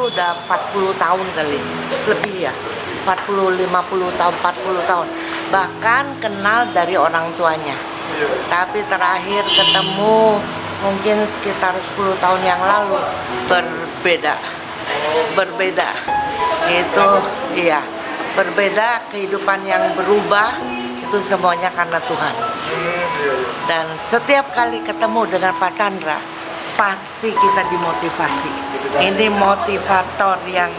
tuh udah 40 tahun kali, lebih ya, 40, 50 tahun, 40 tahun. Bahkan kenal dari orang tuanya. Tapi terakhir ketemu mungkin sekitar 10 tahun yang lalu, berbeda. Berbeda. Itu iya, berbeda, kehidupan yang berubah itu semuanya karena Tuhan. Dan setiap kali ketemu dengan Pak Chandra, pasti kita dimotivasi. Ini motivator yang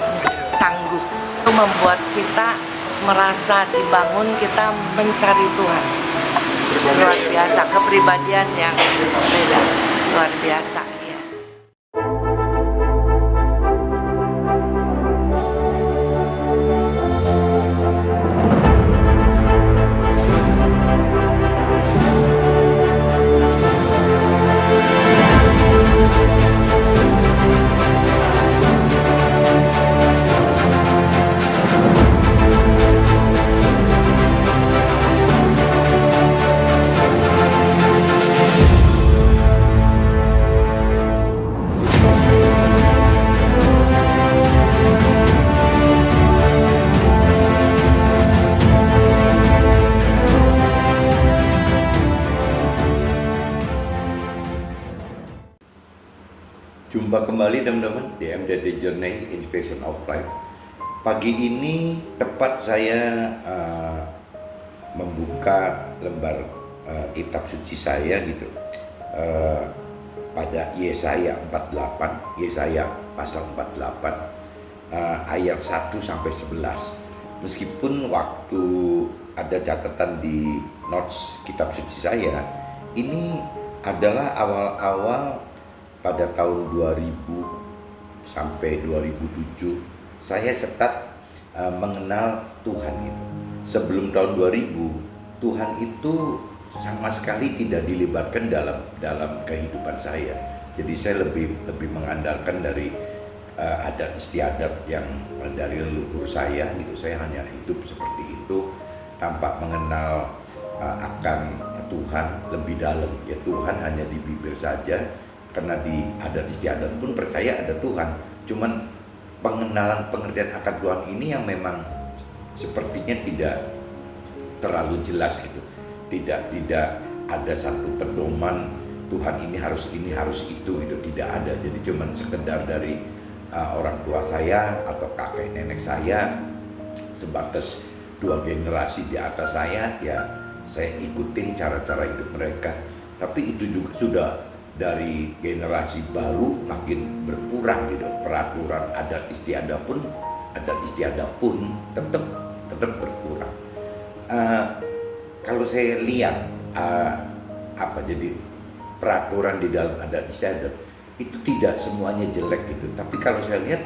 tangguh. Itu membuat kita merasa dibangun, kita mencari Tuhan. Luar biasa, kepribadian yang beda, luar biasa. Ya. Jumpa kembali teman-teman di MDD Journey Inspiration of Life. Pagi ini tepat saya membuka lembar kitab suci saya gitu, pada Yesaya 48, Yesaya pasal 48 ayat 1 sampai 11. Meskipun waktu ada catatan di notes kitab suci saya, ini adalah awal-awal pada tahun 2000 sampai 2007 saya start mengenal Tuhan itu. Sebelum tahun 2000, Tuhan itu sama sekali tidak dilibatkan dalam kehidupan saya. Jadi saya lebih mengandalkan dari adat istiadat yang dari leluhur saya gitu. Saya hanya hidup seperti itu tanpa mengenal akan Tuhan lebih dalam. Ya Tuhan hanya di bibir saja. Karena di adat istiadat pun percaya ada Tuhan, cuman pengertian akan Tuhan ini yang memang sepertinya tidak terlalu jelas gitu, tidak ada satu pedoman Tuhan ini harus itu gitu, tidak ada. Jadi cuman sekedar dari orang tua saya atau kakek nenek saya, sebatas 2 generasi di atas saya, ya saya ikutin cara-cara hidup mereka. Tapi itu juga sudah dari generasi baru makin berkurang gitu. Peraturan adat istiadat pun tetap berkurang. Kalau saya lihat jadi peraturan di dalam adat istiadat itu tidak semuanya jelek gitu. Tapi kalau saya lihat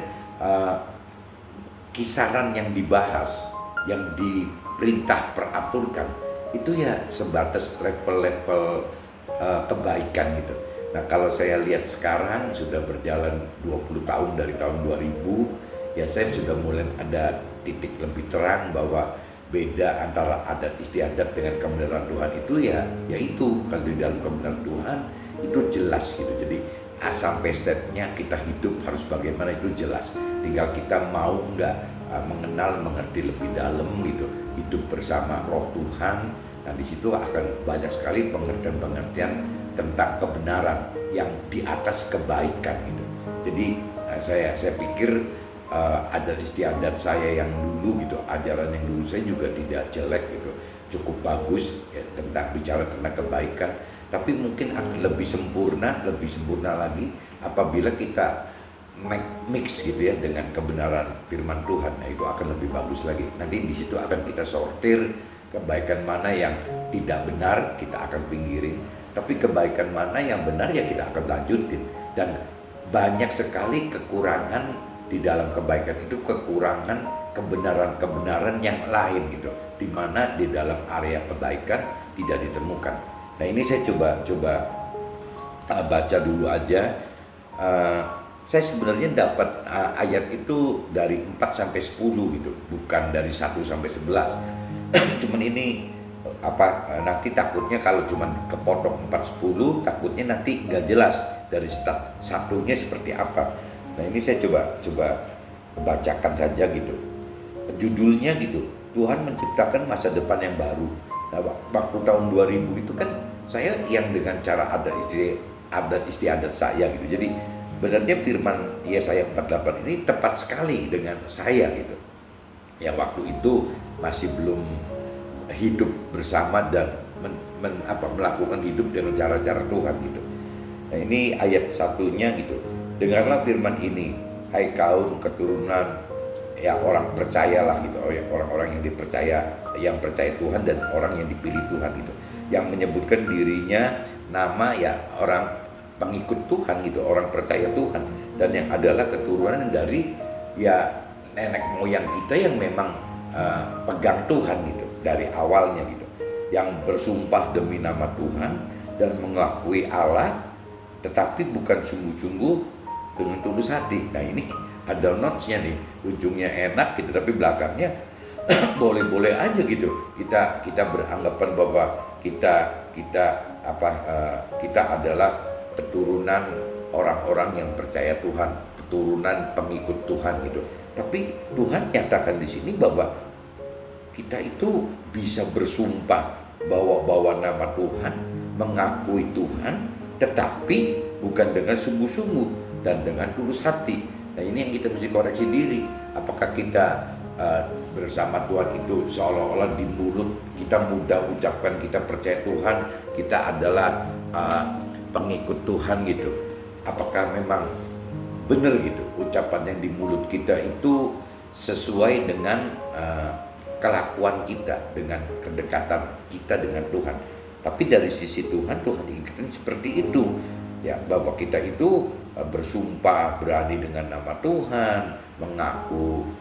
kisaran yang dibahas, yang diperintah peraturkan itu ya sebatas level-level kebaikan gitu. Nah kalau saya lihat sekarang sudah berjalan 20 tahun dari tahun 2000, ya saya sudah mulai ada titik lebih terang bahwa beda antara adat istiadat dengan kebenaran Tuhan itu yaitu kalau di dalam kebenaran Tuhan itu jelas gitu. Jadi A sampai Z-nya kita hidup harus bagaimana itu jelas. Tinggal kita mau nggak mengenal, mengerti lebih dalam gitu, hidup bersama Roh Tuhan. Nah di situ akan banyak sekali pengertian-pengertian tentang kebenaran yang di atas kebaikan gitu. Jadi saya pikir adat istiadat saya yang dulu gitu, ajaran yang dulu saya juga tidak jelek gitu, cukup bagus ya, tentang bicara tentang kebaikan. Tapi mungkin akan lebih sempurna lagi apabila kita mix gitu ya dengan kebenaran firman Tuhan. Nah itu akan lebih bagus lagi. Nanti di situ akan kita sortir kebaikan mana yang tidak benar kita akan pinggirin, tapi kebaikan mana yang benar ya kita akan lanjutin. Dan banyak sekali kekurangan di dalam kebaikan itu, kekurangan kebenaran-kebenaran yang lain gitu, di mana di dalam area kebaikan tidak ditemukan. Nah ini saya coba baca dulu aja. Saya sebenarnya dapat ayat itu dari 4 sampai 10 gitu, bukan dari 1 sampai 11. Cuman ini nanti takutnya kalau cuman kepotong 4-10, takutnya nanti nggak jelas dari satunya seperti apa. Nah ini saya coba bacakan saja gitu. Judulnya gitu, Tuhan menciptakan masa depan yang baru. Nah, waktu tahun 2000 itu kan saya yang dengan cara adat istiadat saya gitu. Jadi sebenarnya firman Yesaya 48 ini tepat sekali dengan saya gitu. Yang waktu itu masih belum hidup bersama dan melakukan hidup dengan cara-cara Tuhan gitu. Nah ini ayat satunya gitu. Dengarlah firman ini, hai kaum keturunan ya orang percayalah gitu, orang-orang yang percaya Tuhan dan orang yang dipilih Tuhan gitu, yang menyebutkan dirinya nama ya orang pengikut Tuhan gitu, orang percaya Tuhan, dan yang adalah keturunan dari ya nenek moyang kita yang memang pegang Tuhan gitu dari awalnya gitu, yang bersumpah demi nama Tuhan dan mengakui Allah, tetapi bukan sungguh-sungguh dengan tulus hati. Nah ini ada notes-nya nih, ujungnya enak gitu, tapi belakangnya boleh-boleh aja gitu. Kita beranggapan bahwa kita adalah keturunan orang-orang yang percaya Tuhan, keturunan pengikut Tuhan gitu. Tapi Tuhan nyatakan di sini bahwa kita itu bisa bersumpah bawa nama Tuhan, mengakui Tuhan, tetapi bukan dengan sungguh-sungguh dan dengan tulus hati. Nah ini yang kita mesti koreksi diri. Apakah kita bersama Tuhan itu seolah-olah di mulut kita mudah ucapkan kita percaya Tuhan, kita adalah pengikut Tuhan gitu. Apakah memang benar gitu ucapan yang di mulut kita itu sesuai dengan kelakuan kita, dengan kedekatan kita dengan Tuhan. Tapi dari sisi Tuhan ingatkan seperti itu ya, bahwa kita itu bersumpah berani dengan nama Tuhan,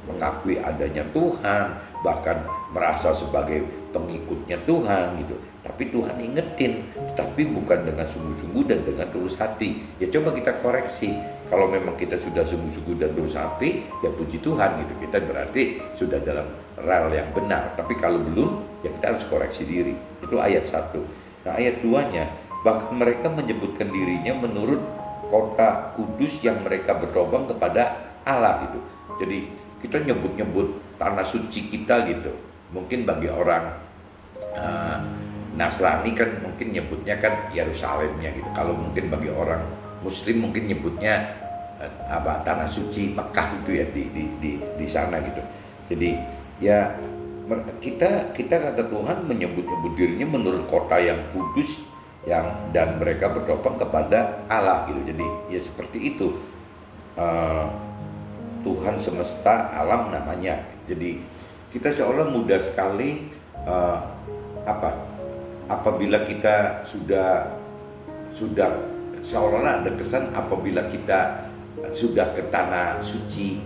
mengakui adanya Tuhan, bahkan merasa sebagai pengikutnya Tuhan gitu. Tapi Tuhan ingetin, tapi bukan dengan sungguh-sungguh dan dengan tulus hati. Ya coba kita koreksi. Kalau memang kita sudah sungguh-sungguh dan tulus hati, ya puji Tuhan gitu. Kita berarti sudah dalam rel yang benar. Tapi kalau belum, ya kita harus koreksi diri. Itu ayat 1. Nah ayat 2-nya, bahkan mereka menyebutkan dirinya menurut kota kudus yang mereka bertobat kepada Allah gitu. Jadi kita nyebut-nyebut tanah suci kita gitu. Mungkin bagi orang Nasrani kan mungkin nyebutnya kan Yerusalemnya gitu. Kalau mungkin bagi orang Muslim mungkin nyebutnya tanah suci Mekah itu ya di sana gitu. Jadi ya kita kata Tuhan menyebut dirinya menurut kota yang kudus dan mereka bertopang kepada Allah gitu. Jadi ya seperti itu, Tuhan semesta alam namanya. Jadi kita seolah mudah sekali apabila kita sudah seolah-olah ada kesan apabila kita sudah ke tanah suci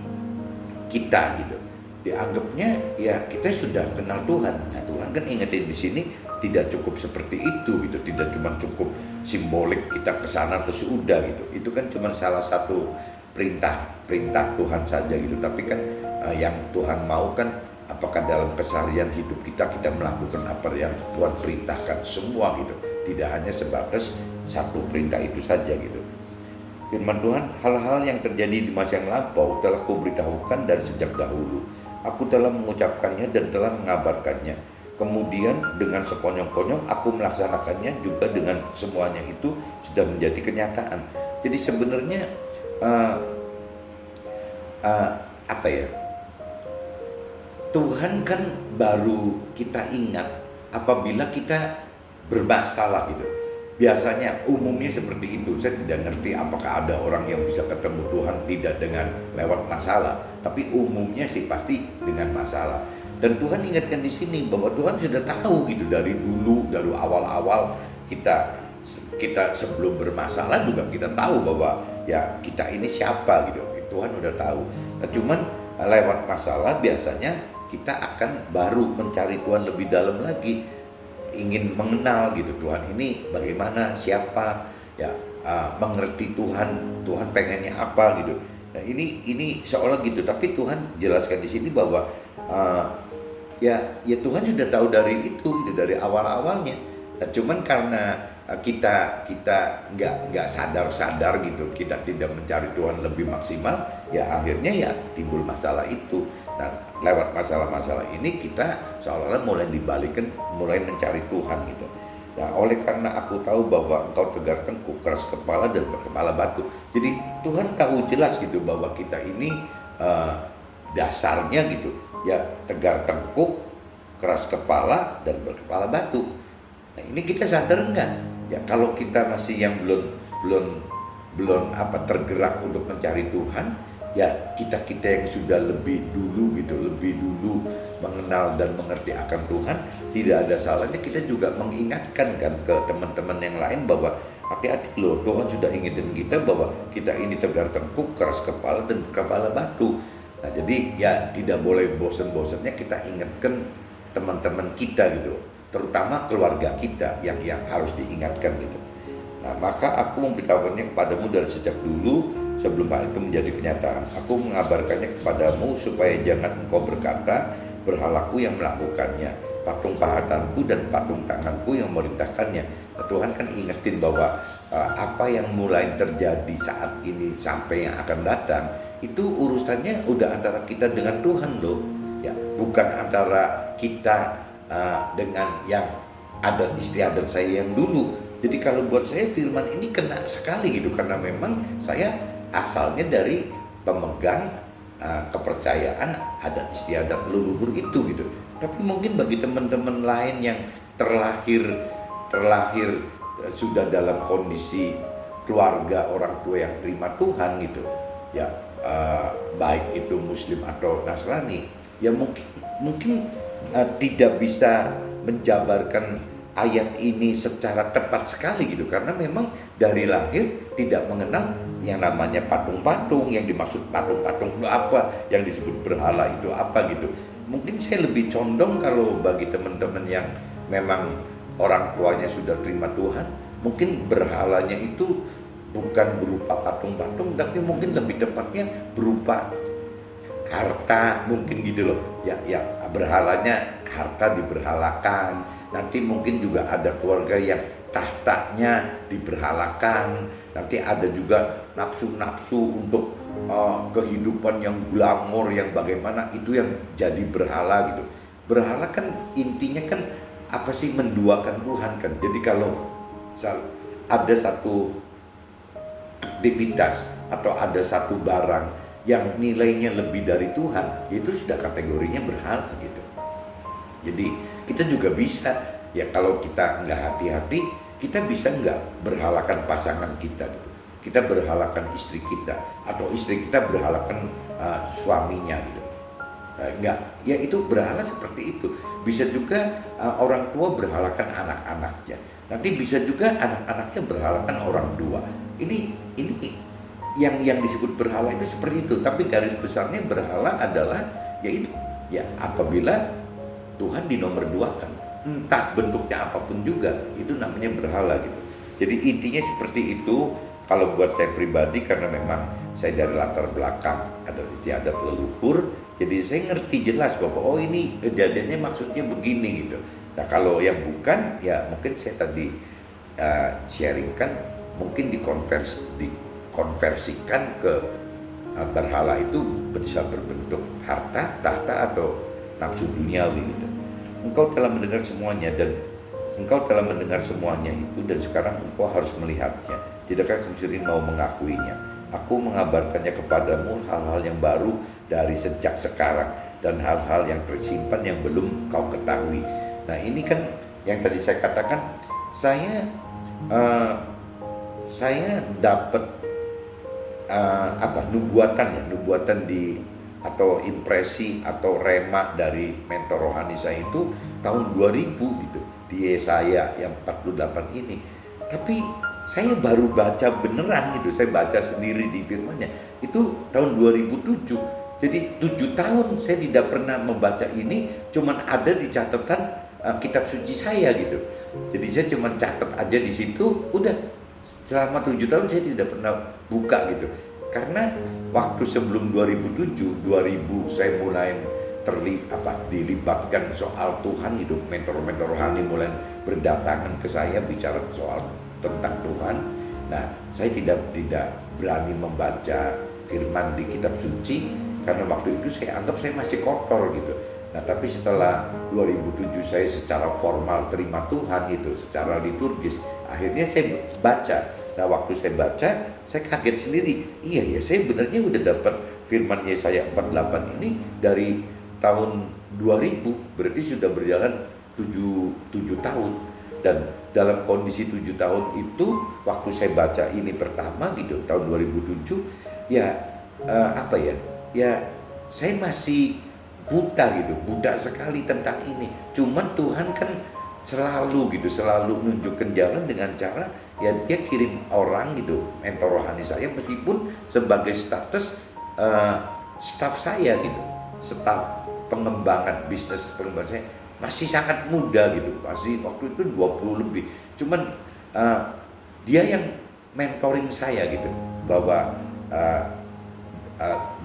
kita gitu, dianggapnya ya kita sudah kenal Tuhan. Nah Tuhan kan ingetin di sini tidak cukup seperti itu gitu, tidak cuma cukup simbolik kita ke sana terus udah gitu. Itu kan cuma salah satu perintah Tuhan saja gitu. Tapi kan yang Tuhan mau kan apakah dalam keseharian hidup kita melakukan apa yang Tuhan perintahkan semua gitu. Tidak hanya sebatas satu perintah itu saja gitu. Firman Tuhan, hal-hal yang terjadi di masa yang lampau telah kuberitahukan dari sejak dahulu. Aku telah mengucapkannya dan telah mengabarkannya. Kemudian dengan sekonyong-konyong aku melaksanakannya juga dengan semuanya itu sudah menjadi kenyataan. Jadi sebenarnya Tuhan kan baru kita ingat apabila kita bermasalah gitu. Biasanya umumnya seperti itu. Saya tidak ngerti apakah ada orang yang bisa ketemu Tuhan tidak dengan lewat masalah, tapi umumnya sih pasti dengan masalah. Dan Tuhan ingatkan di sini bahwa Tuhan sudah tahu gitu dari dulu, dari awal-awal kita sebelum bermasalah juga kita tahu bahwa ya kita ini siapa gitu. Tuhan udah tahu. Nah, cuman lewat masalah biasanya kita akan baru mencari Tuhan lebih dalam lagi, ingin mengenal gitu Tuhan ini bagaimana, siapa ya, mengerti Tuhan pengennya apa gitu. Nah ini seolah gitu, tapi Tuhan jelaskan di sini bahwa ya Tuhan sudah tahu dari itu dari awal-awalnya. Nah, cuman karena kita nggak sadar gitu, kita tidak mencari Tuhan lebih maksimal, ya akhirnya ya timbul masalah itu. Nah, lewat masalah-masalah ini kita seolah-olah mulai dibalikkan, mulai mencari Tuhan gitu. Nah, oleh karena aku tahu bahwa engkau tegar tengkuk, keras kepala dan berkepala batu. Jadi Tuhan tahu jelas gitu bahwa kita ini dasarnya gitu, ya tegar tengkuk, keras kepala dan berkepala batu. Nah, ini kita sadar enggak? Ya kalau kita masih yang belum tergerak untuk mencari Tuhan, ya kita yang sudah lebih dulu mengenal dan mengerti akan Tuhan, tidak ada salahnya kita juga mengingatkan kan ke teman-teman yang lain bahwa hati-hati loh, Tuhan sudah ingetin kita bahwa kita ini tegar tengkuk, keras kepala dan kepala batu. Nah, jadi ya tidak boleh bosan-bosannya kita ingatkan teman-teman kita gitu, terutama keluarga kita yang harus diingatkan gitu. Nah, maka aku memberitahukannya kepadamu dari sejak dulu sebelum hal itu menjadi kenyataan. Aku mengabarkannya kepadamu supaya jangan engkau berkata, berhalaku yang melakukannya, patung pahatanku dan patung tanganku yang merintahkannya. Nah, Tuhan kan ingetin bahwa apa yang mulai terjadi saat ini sampai yang akan datang itu urusannya udah antara kita dengan Tuhan loh, ya bukan antara kita dengan yang adat istiadat saya yang dulu. Jadi kalau buat saya firman ini kena sekali gitu, karena memang saya asalnya dari pemegang kepercayaan adat istiadat leluhur itu gitu. Tapi mungkin bagi teman-teman lain yang terlahir sudah dalam kondisi keluarga orang tua yang terima Tuhan gitu, ya baik itu Muslim atau Nasrani, ya mungkin tidak bisa menjabarkan ayat ini secara tepat sekali gitu, karena memang dari lahir tidak mengenal yang namanya patung-patung, yang dimaksud patung-patung itu apa, yang disebut berhala itu apa gitu. Mungkin saya lebih condong kalau bagi teman-teman yang memang orang tuanya sudah terima Tuhan, mungkin berhalanya itu bukan berupa patung-patung, tapi mungkin lebih tepatnya berupa harta mungkin gitu loh, ya berhalanya harta diberhalakan. Nanti mungkin juga ada keluarga yang tahtanya diberhalakan, nanti ada juga nafsu-nafsu untuk kehidupan yang glamor yang bagaimana itu yang jadi berhala gitu. Berhala kan intinya kan apa sih, menduakan Tuhan kan. Jadi kalau ada satu aktivitas atau ada satu barang yang nilainya lebih dari Tuhan, itu sudah kategorinya berhala gitu. Jadi kita juga bisa, ya kalau kita nggak hati-hati, kita bisa nggak berhalakan pasangan kita gitu. Kita berhalakan istri kita, atau istri kita berhalakan suaminya gitu. Enggak, ya itu berhala seperti itu. Bisa juga orang tua berhalakan anak-anaknya. Nanti bisa juga anak-anaknya berhalakan orang tua. Ini yang disebut berhala itu seperti itu. Tapi garis besarnya berhala adalah yaitu ya apabila Tuhan dinomor duakan, entah bentuknya apapun juga, itu namanya berhala gitu. Jadi intinya seperti itu. Kalau buat saya pribadi, karena memang saya dari latar belakang adat istiadat leluhur, jadi saya ngerti jelas bahwa oh ini kejadiannya maksudnya begini gitu. Nah kalau yang bukan, ya mungkin saya tadi sharingkan, mungkin dikonversikan ke berhala itu bisa berbentuk harta, tahta atau nafsu duniawi gitu. Engkau telah mendengar semuanya itu, dan sekarang engkau harus melihatnya. Tidakkah kamu sendiri mau mengakuinya? Aku mengabarkannya kepadamu hal-hal yang baru dari sejak sekarang, dan hal-hal yang tersimpan yang belum kau ketahui. Nah ini kan yang tadi saya katakan, saya dapat nubuatan di atau impresi atau rema dari mentor rohani saya itu tahun 2000 gitu, di Yesaya yang 48 ini. Tapi saya baru baca beneran gitu, saya baca sendiri di firman-Nya itu tahun 2007. Jadi 7 tahun saya tidak pernah membaca ini, cuman ada di catatan kitab suci saya gitu. Jadi saya cuman catat aja di situ, udah selama 7 tahun saya tidak pernah buka gitu. Karena waktu sebelum 2007, 2000 saya mulai dilibatkan soal Tuhan gitu, mentor-mentor rohani mulai berdatangan ke saya bicara soal tentang Tuhan. Nah, saya tidak berani membaca firman di kitab suci karena waktu itu saya anggap saya masih kotor gitu. Nah, tapi setelah 2007 saya secara formal terima Tuhan itu secara liturgis, akhirnya saya baca. Nah, waktu saya baca, saya kaget sendiri. Iya ya, saya benernya udah dapat firman Yesaya 48 ini dari tahun 2000, berarti sudah berjalan 7 tahun. Dan dalam kondisi 7 tahun itu, waktu saya baca ini pertama gitu, tahun 2007, ya saya masih buta sekali tentang ini. Cuman Tuhan kan selalu nunjukkan jalan dengan cara ya dia kirim orang gitu, mentor rohani saya, meskipun sebagai status staff saya gitu, staff pengembangan bisnis pengembangan saya masih sangat muda gitu, masih waktu itu 20 lebih. Cuman dia yang mentoring saya gitu, bahwa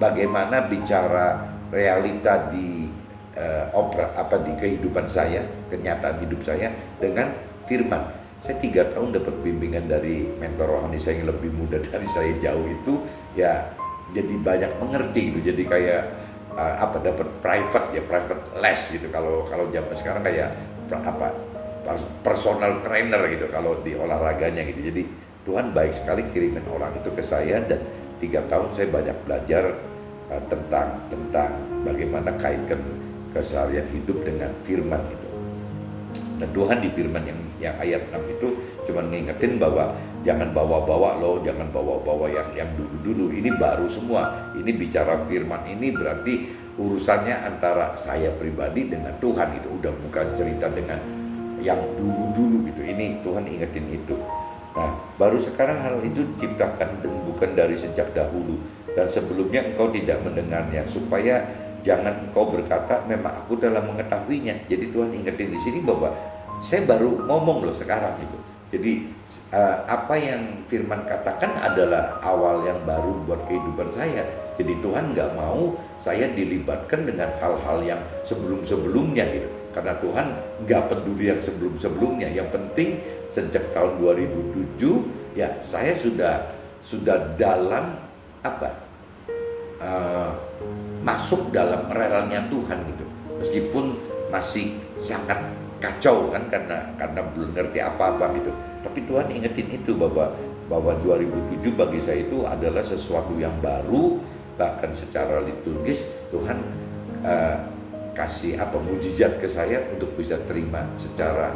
bagaimana bicara realita di di kehidupan saya, kenyataan hidup saya dengan firman. Saya 3 tahun dapat bimbingan dari mentor rohani saya yang lebih muda dari saya jauh itu, ya jadi banyak mengerti gitu. Jadi kayak dapat private les gitu. Kalau zaman sekarang kayak personal trainer gitu kalau di olahraganya gitu. Jadi Tuhan baik sekali kirimin orang itu ke saya, dan 3 tahun saya banyak belajar tentang bagaimana kaitkan keseharian hidup dengan firman itu. Dan Tuhan di firman yang ayat 6 itu cuma ngingetin bahwa jangan bawa-bawa loh, jangan bawa-bawa yang dulu-dulu, ini baru semua. Ini bicara firman ini berarti urusannya antara saya pribadi dengan Tuhan, itu udah bukan cerita dengan yang dulu-dulu gitu. Ini Tuhan ingetin itu. Nah, baru sekarang hal itu diciptakan dan bukan dari sejak dahulu, dan sebelumnya engkau tidak mendengarnya, supaya jangan engkau berkata memang aku telah mengetahuinya. Jadi Tuhan ingetin di sini bahwa saya baru ngomong loh sekarang gitu. Jadi apa yang firman katakan adalah awal yang baru buat kehidupan saya. Jadi Tuhan nggak mau saya dilibatkan dengan hal-hal yang sebelum-sebelumnya gitu. Karena Tuhan nggak peduli yang sebelum-sebelumnya. Yang penting sejak tahun 2007 ya saya sudah dalam masuk dalam relnya Tuhan gitu. Meskipun masih sangat kacau kan karena belum ngerti apa-apa gitu. Tapi Tuhan ingetin itu bahwa 2007 bagi saya itu adalah sesuatu yang baru, bahkan secara liturgis Tuhan kasih mujizat ke saya untuk bisa terima secara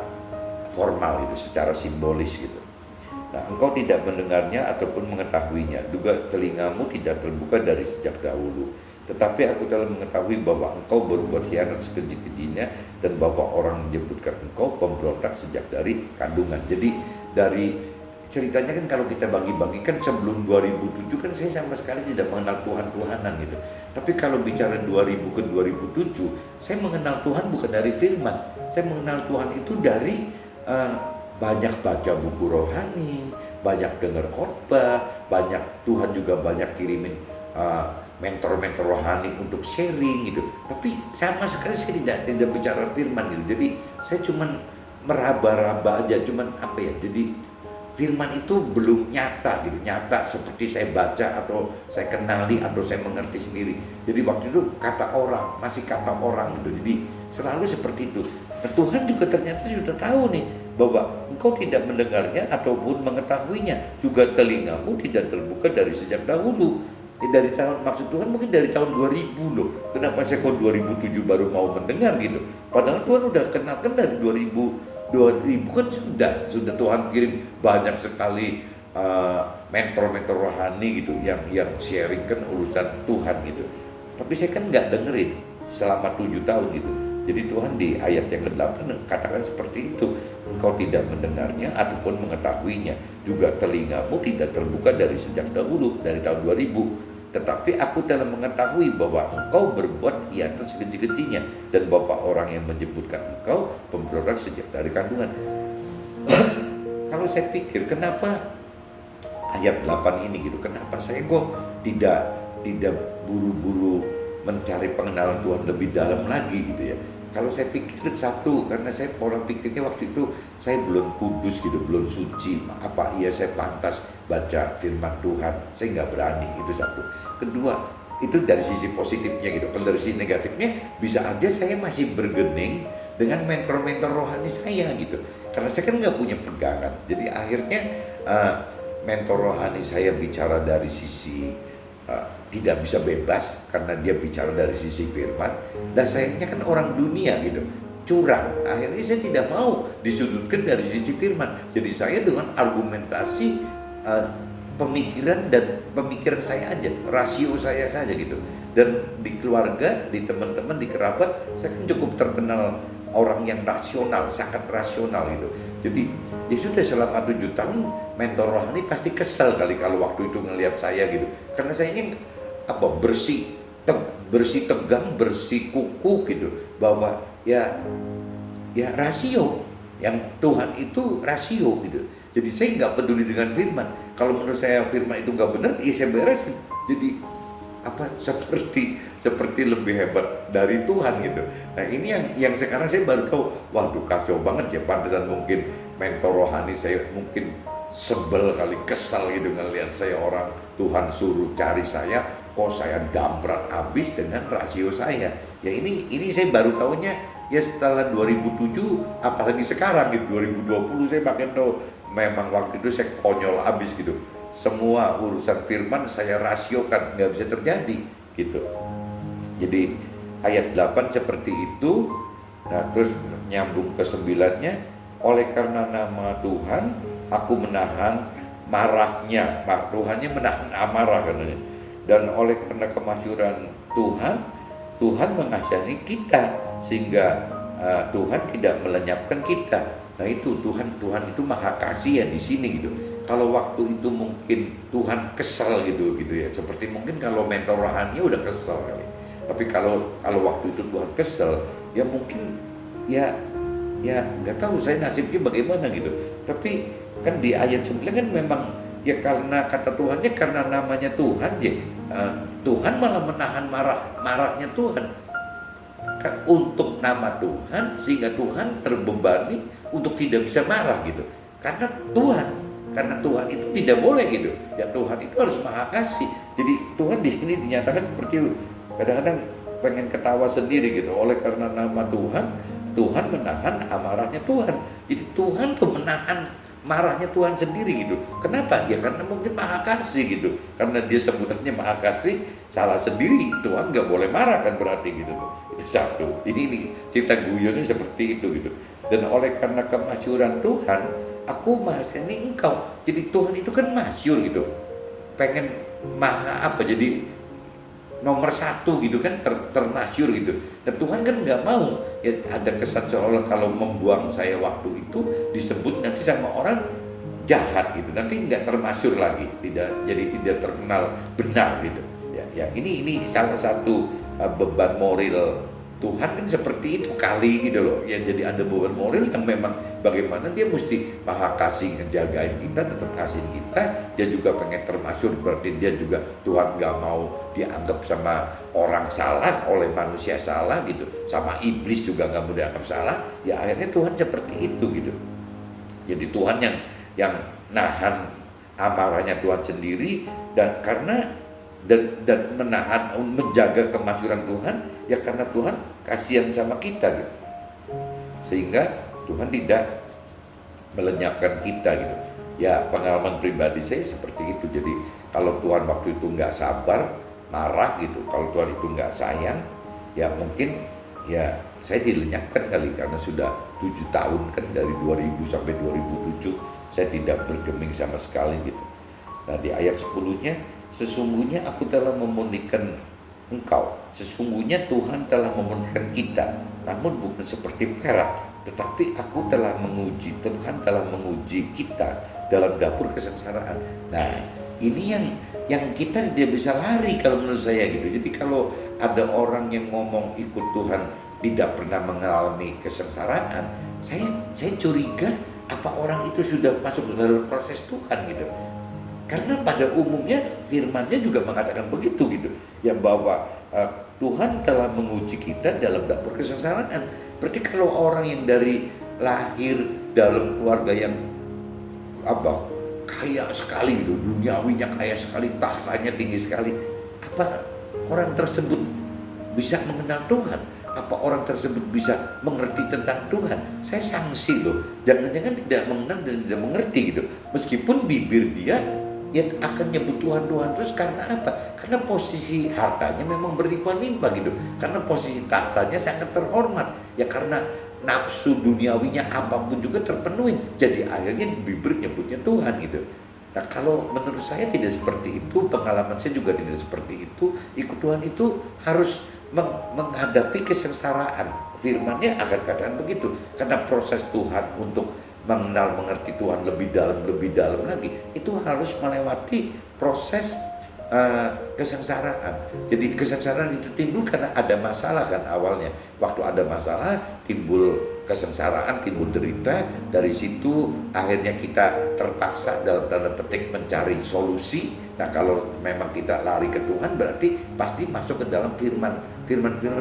formal itu, secara simbolis gitu. Nah, engkau tidak mendengarnya ataupun mengetahuinya, juga telingamu tidak terbuka dari sejak dahulu. Tetapi aku telah mengetahui bahwa engkau berbuat khianat sekeji-kejinya, dan bahwa orang menyebutkan engkau pemberontak sejak dari kandungan. Jadi dari ceritanya kan kalau kita bagi-bagi kan sebelum 2007 kan saya sama sekali tidak mengenal Tuhan-Tuhanan gitu. Tapi kalau bicara 2000 ke 2007, saya mengenal Tuhan bukan dari firman. Saya mengenal Tuhan itu dari banyak baca buku rohani, banyak dengar khotbah, banyak Tuhan juga banyak kirimin mentor-mentor rohani untuk sharing gitu. Tapi sama sekali saya tidak bicara firman gitu. Jadi saya cuman meraba-raba aja, cuman jadi firman itu belum nyata gitu, nyata seperti saya baca atau saya kenali atau saya mengerti sendiri. Jadi waktu itu masih kata orang gitu. Jadi selalu seperti itu. Nah, Tuhan juga ternyata sudah tahu nih bahwa engkau tidak mendengarnya ataupun mengetahuinya, juga telingamu tidak terbuka dari sejak dahulu. Dari tahun, maksud Tuhan mungkin dari tahun 2000 loh. Kenapa saya kok 2007 baru mau mendengar gitu? Padahal Tuhan udah kenalkan dari 2000 kan sudah Tuhan kirim banyak sekali mentor-mentor rohani gitu yang sharing kan urusan Tuhan gitu. Tapi saya kan nggak dengerin selama 7 tahun gitu. Jadi Tuhan di ayat yang ke-8 katakan seperti itu, engkau tidak mendengarnya ataupun mengetahuinya, juga telingamu tidak terbuka dari sejak dahulu, dari tahun 2000. Tetapi aku telah mengetahui bahwa engkau berbuat khianat sekeji-kejinya, dan bahwa orang yang menyebutkan engkau pemberontak sejak dari kandungan. Kalau saya pikir kenapa ayat 8 ini gitu, kenapa saya kok tidak buru-buru mencari pengenalan Tuhan lebih dalam lagi gitu ya. Kalau saya pikir satu, karena saya pola pikirnya waktu itu saya belum kudus gitu, belum suci. Apa iya saya pantas baca firman Tuhan? Saya nggak berani, itu satu. Kedua, itu dari sisi positifnya gitu. Kalau dari sisi negatifnya, bisa aja saya masih bergening dengan mentor-mentor rohani saya gitu. Karena saya kan nggak punya pegangan. Jadi akhirnya mentor rohani saya bicara dari sisi tidak bisa bebas karena dia bicara dari sisi firman, dan sayangnya kan orang dunia gitu curang, akhirnya saya tidak mau disudutkan dari sisi firman. Jadi saya dengan argumentasi pemikiran saya aja, rasio saya saja gitu. Dan di keluarga, di teman-teman, di kerabat, saya kan cukup terkenal orang yang rasional, sangat rasional gitu. Jadi ya sudah, selama 7 tahun mentor rohani pasti kesel kali kalau waktu itu ngelihat saya gitu, karena saya ini bersih tegang, bersih kuku gitu, bahwa ya rasio, yang Tuhan itu rasio gitu. Jadi saya nggak peduli dengan firman. Kalau menurut saya firman itu nggak benar, ya saya beresin. Jadi seperti lebih hebat dari Tuhan gitu. Nah ini yang sekarang saya baru tahu, waduh kacau banget ya, pantesan mungkin mentor rohani saya mungkin sebel kali, kesal gitu ngelihat saya orang Tuhan suruh cari saya, kok saya damprat habis dengan rasio saya. Ya ini saya baru tahunya ya setelah 2007, apalagi sekarang di 2020 saya makin tahu. Memang waktu itu saya konyol habis gitu. Semua urusan firman saya rasiokan, nggak bisa terjadi gitu. Jadi ayat 8 seperti itu. Nah terus nyambung ke 9-nya, oleh karena nama Tuhan aku menahan marahnya. Tuhannya menahan amarah katanya. Dan oleh karena kemasyuran Tuhan mengasihani kita, sehingga Tuhan tidak melenyapkan kita. Nah itu Tuhan itu maha kasih ya di sini gitu. Kalau waktu itu mungkin Tuhan kesel gitu ya, seperti mungkin kalau mentor rohani udah kesel kali. Tapi kalau waktu itu Tuhan kesel, ya mungkin ya nggak tahu saya nasibnya bagaimana gitu. Tapi kan di ayat 9 kan memang ya karena kata Tuhannya, karena namanya Tuhan ya, Tuhan malah menahan marahnya Tuhan untuk nama Tuhan, sehingga Tuhan terbebani untuk tidak bisa marah gitu. Karena Tuhan itu tidak boleh gitu. Ya Tuhan itu harus maha kasih. Jadi Tuhan di sini dinyatakan seperti itu. Kadang-kadang pengen ketawa sendiri gitu. Oleh karena nama Tuhan menahan amarahnya Tuhan. Jadi Tuhan tuh menahan marahnya Tuhan sendiri gitu. Kenapa? Ya karena mungkin maha kasih gitu. Karena dia sebutannya maha kasih, salah sendiri. Tuhan nggak boleh marah kan berarti gitu tuh. Itu satu. Ini cerita guyonnya seperti itu gitu. Dan oleh karena kemasyuran Tuhan, aku mengasihani engkau. Jadi Tuhan itu kan masyur gitu. Pengen jadi nomor satu gitu kan, termasyur gitu. Dan Tuhan kan nggak mau ya ada kesan seolah kalau membuang saya waktu itu disebut nanti sama orang jahat gitu, nanti nggak termasyur lagi, jadi tidak terkenal benar gitu. Ya ini salah satu beban moral Tuhan kan seperti itu kali gitu loh. Ya jadi ada beban moral yang memang bagaimana dia mesti maha kasih ngejagain kita, tetap kasih kita. Dia juga pengen termasyur, berarti dia juga Tuhan gak mau dianggap sama orang salah, oleh manusia salah gitu. Sama iblis juga gak mau dianggap salah. Ya akhirnya Tuhan seperti itu gitu. Jadi Tuhan yang nahan amarahnya Tuhan sendiri, dan menahan, menjaga kemasyuran Tuhan ya karena Tuhan kasihan sama kita gitu. Sehingga Tuhan tidak melenyapkan kita gitu. Ya pengalaman pribadi saya seperti itu. Jadi kalau Tuhan waktu itu nggak sabar, marah gitu, kalau Tuhan itu nggak sayang, ya mungkin ya saya dilenyapkan kali, karena sudah 7 tahun kan, dari 2000 sampai 2007 saya tidak bergeming sama sekali gitu. Nah di ayat 10-nya, sesungguhnya aku telah memurnikan engkau. Sesungguhnya Tuhan telah memurnikan kita, namun bukan seperti perak, tetapi aku telah menguji, Tuhan telah menguji kita dalam dapur kesengsaraan. Nah ini yang kita tidak bisa lari kalau menurut saya gitu. Jadi kalau ada orang yang ngomong ikut Tuhan tidak pernah mengalami kesengsaraan, saya curiga apa orang itu sudah masuk dalam proses Tuhan gitu. Karena pada umumnya firman-Nya juga mengatakan begitu gitu. Ya bahwa Tuhan telah menguji kita dalam dapur kesengsaraan. Berarti kalau orang yang dari lahir dalam keluarga yang apa kaya sekali gitu, duniawinya kaya sekali, tahtanya tinggi sekali, apa orang tersebut bisa mengenal Tuhan? Apa orang tersebut bisa mengerti tentang Tuhan? Saya sanksi loh, jangan-jangan tidak mengenal dan tidak mengerti gitu. Meskipun bibir dia ya akan nyebut Tuhan terus, karena apa? Karena posisi hartanya memang berlimpah-limpah gitu, karena posisi tahtanya sangat terhormat ya, karena nafsu duniawinya apapun juga terpenuhi, jadi akhirnya bibir nyebutnya Tuhan gitu. Nah kalau menurut saya tidak seperti itu, pengalaman saya juga tidak seperti itu. Ikut Tuhan itu harus menghadapi kesengsaraan. Firman-Nya akan katakan begitu, karena proses Tuhan untuk mengenal mengerti Tuhan lebih dalam lagi itu harus melewati proses kesengsaraan. Jadi kesengsaraan itu timbul karena ada masalah kan awalnya. Waktu ada masalah timbul kesengsaraan, timbul derita. Dari situ akhirnya kita terpaksa dalam tanda petik mencari solusi. Nah kalau memang kita lari ke Tuhan berarti pasti masuk ke dalam firman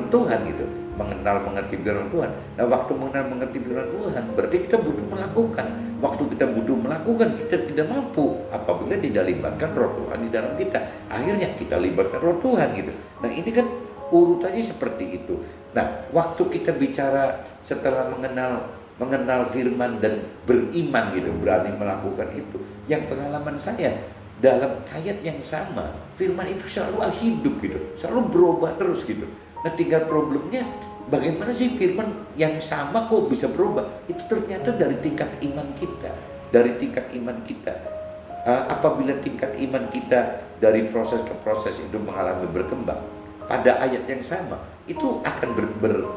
Tuhan gitu. Mengenal mengerti firman Tuhan. Nah waktu mengenal mengerti firman Tuhan berarti kita butuh melakukan. Waktu kita butuh melakukan, kita tidak mampu apabila tidak libatkan Roh Tuhan di dalam kita. Akhirnya kita libatkan Roh Tuhan gitu. Nah ini kan urutannya seperti itu. Nah waktu kita bicara setelah mengenal firman dan beriman gitu, berani melakukan itu, yang pengalaman saya dalam ayat yang sama, firman itu selalu hidup gitu, selalu berubah terus gitu. Nah tinggal problemnya bagaimana sih firman yang sama kok bisa berubah? Itu ternyata dari tingkat iman kita, dari tingkat iman kita. Apabila tingkat iman kita dari proses ke proses itu mengalami berkembang, pada ayat yang sama itu akan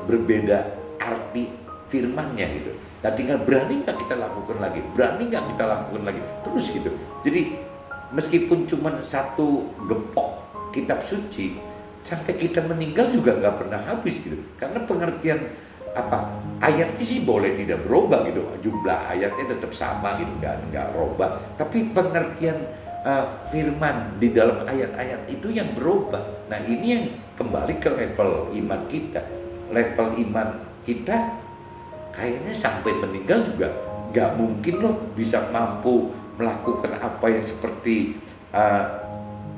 berbeda arti firmannya gitu. Nah tinggal berani nggak kita lakukan lagi, berani nggak kita lakukan lagi, terus gitu. Jadi meskipun cuma satu gepok kitab suci, sampai kita meninggal juga nggak pernah habis gitu, karena pengertian ayatnya sih boleh tidak berubah gitu, jumlah ayatnya tetap sama gitu, nggak berubah, tapi pengertian firman di dalam ayat-ayat itu yang berubah. Nah ini yang kembali ke level iman kita kayaknya sampai meninggal juga nggak mungkin loh bisa mampu melakukan apa yang seperti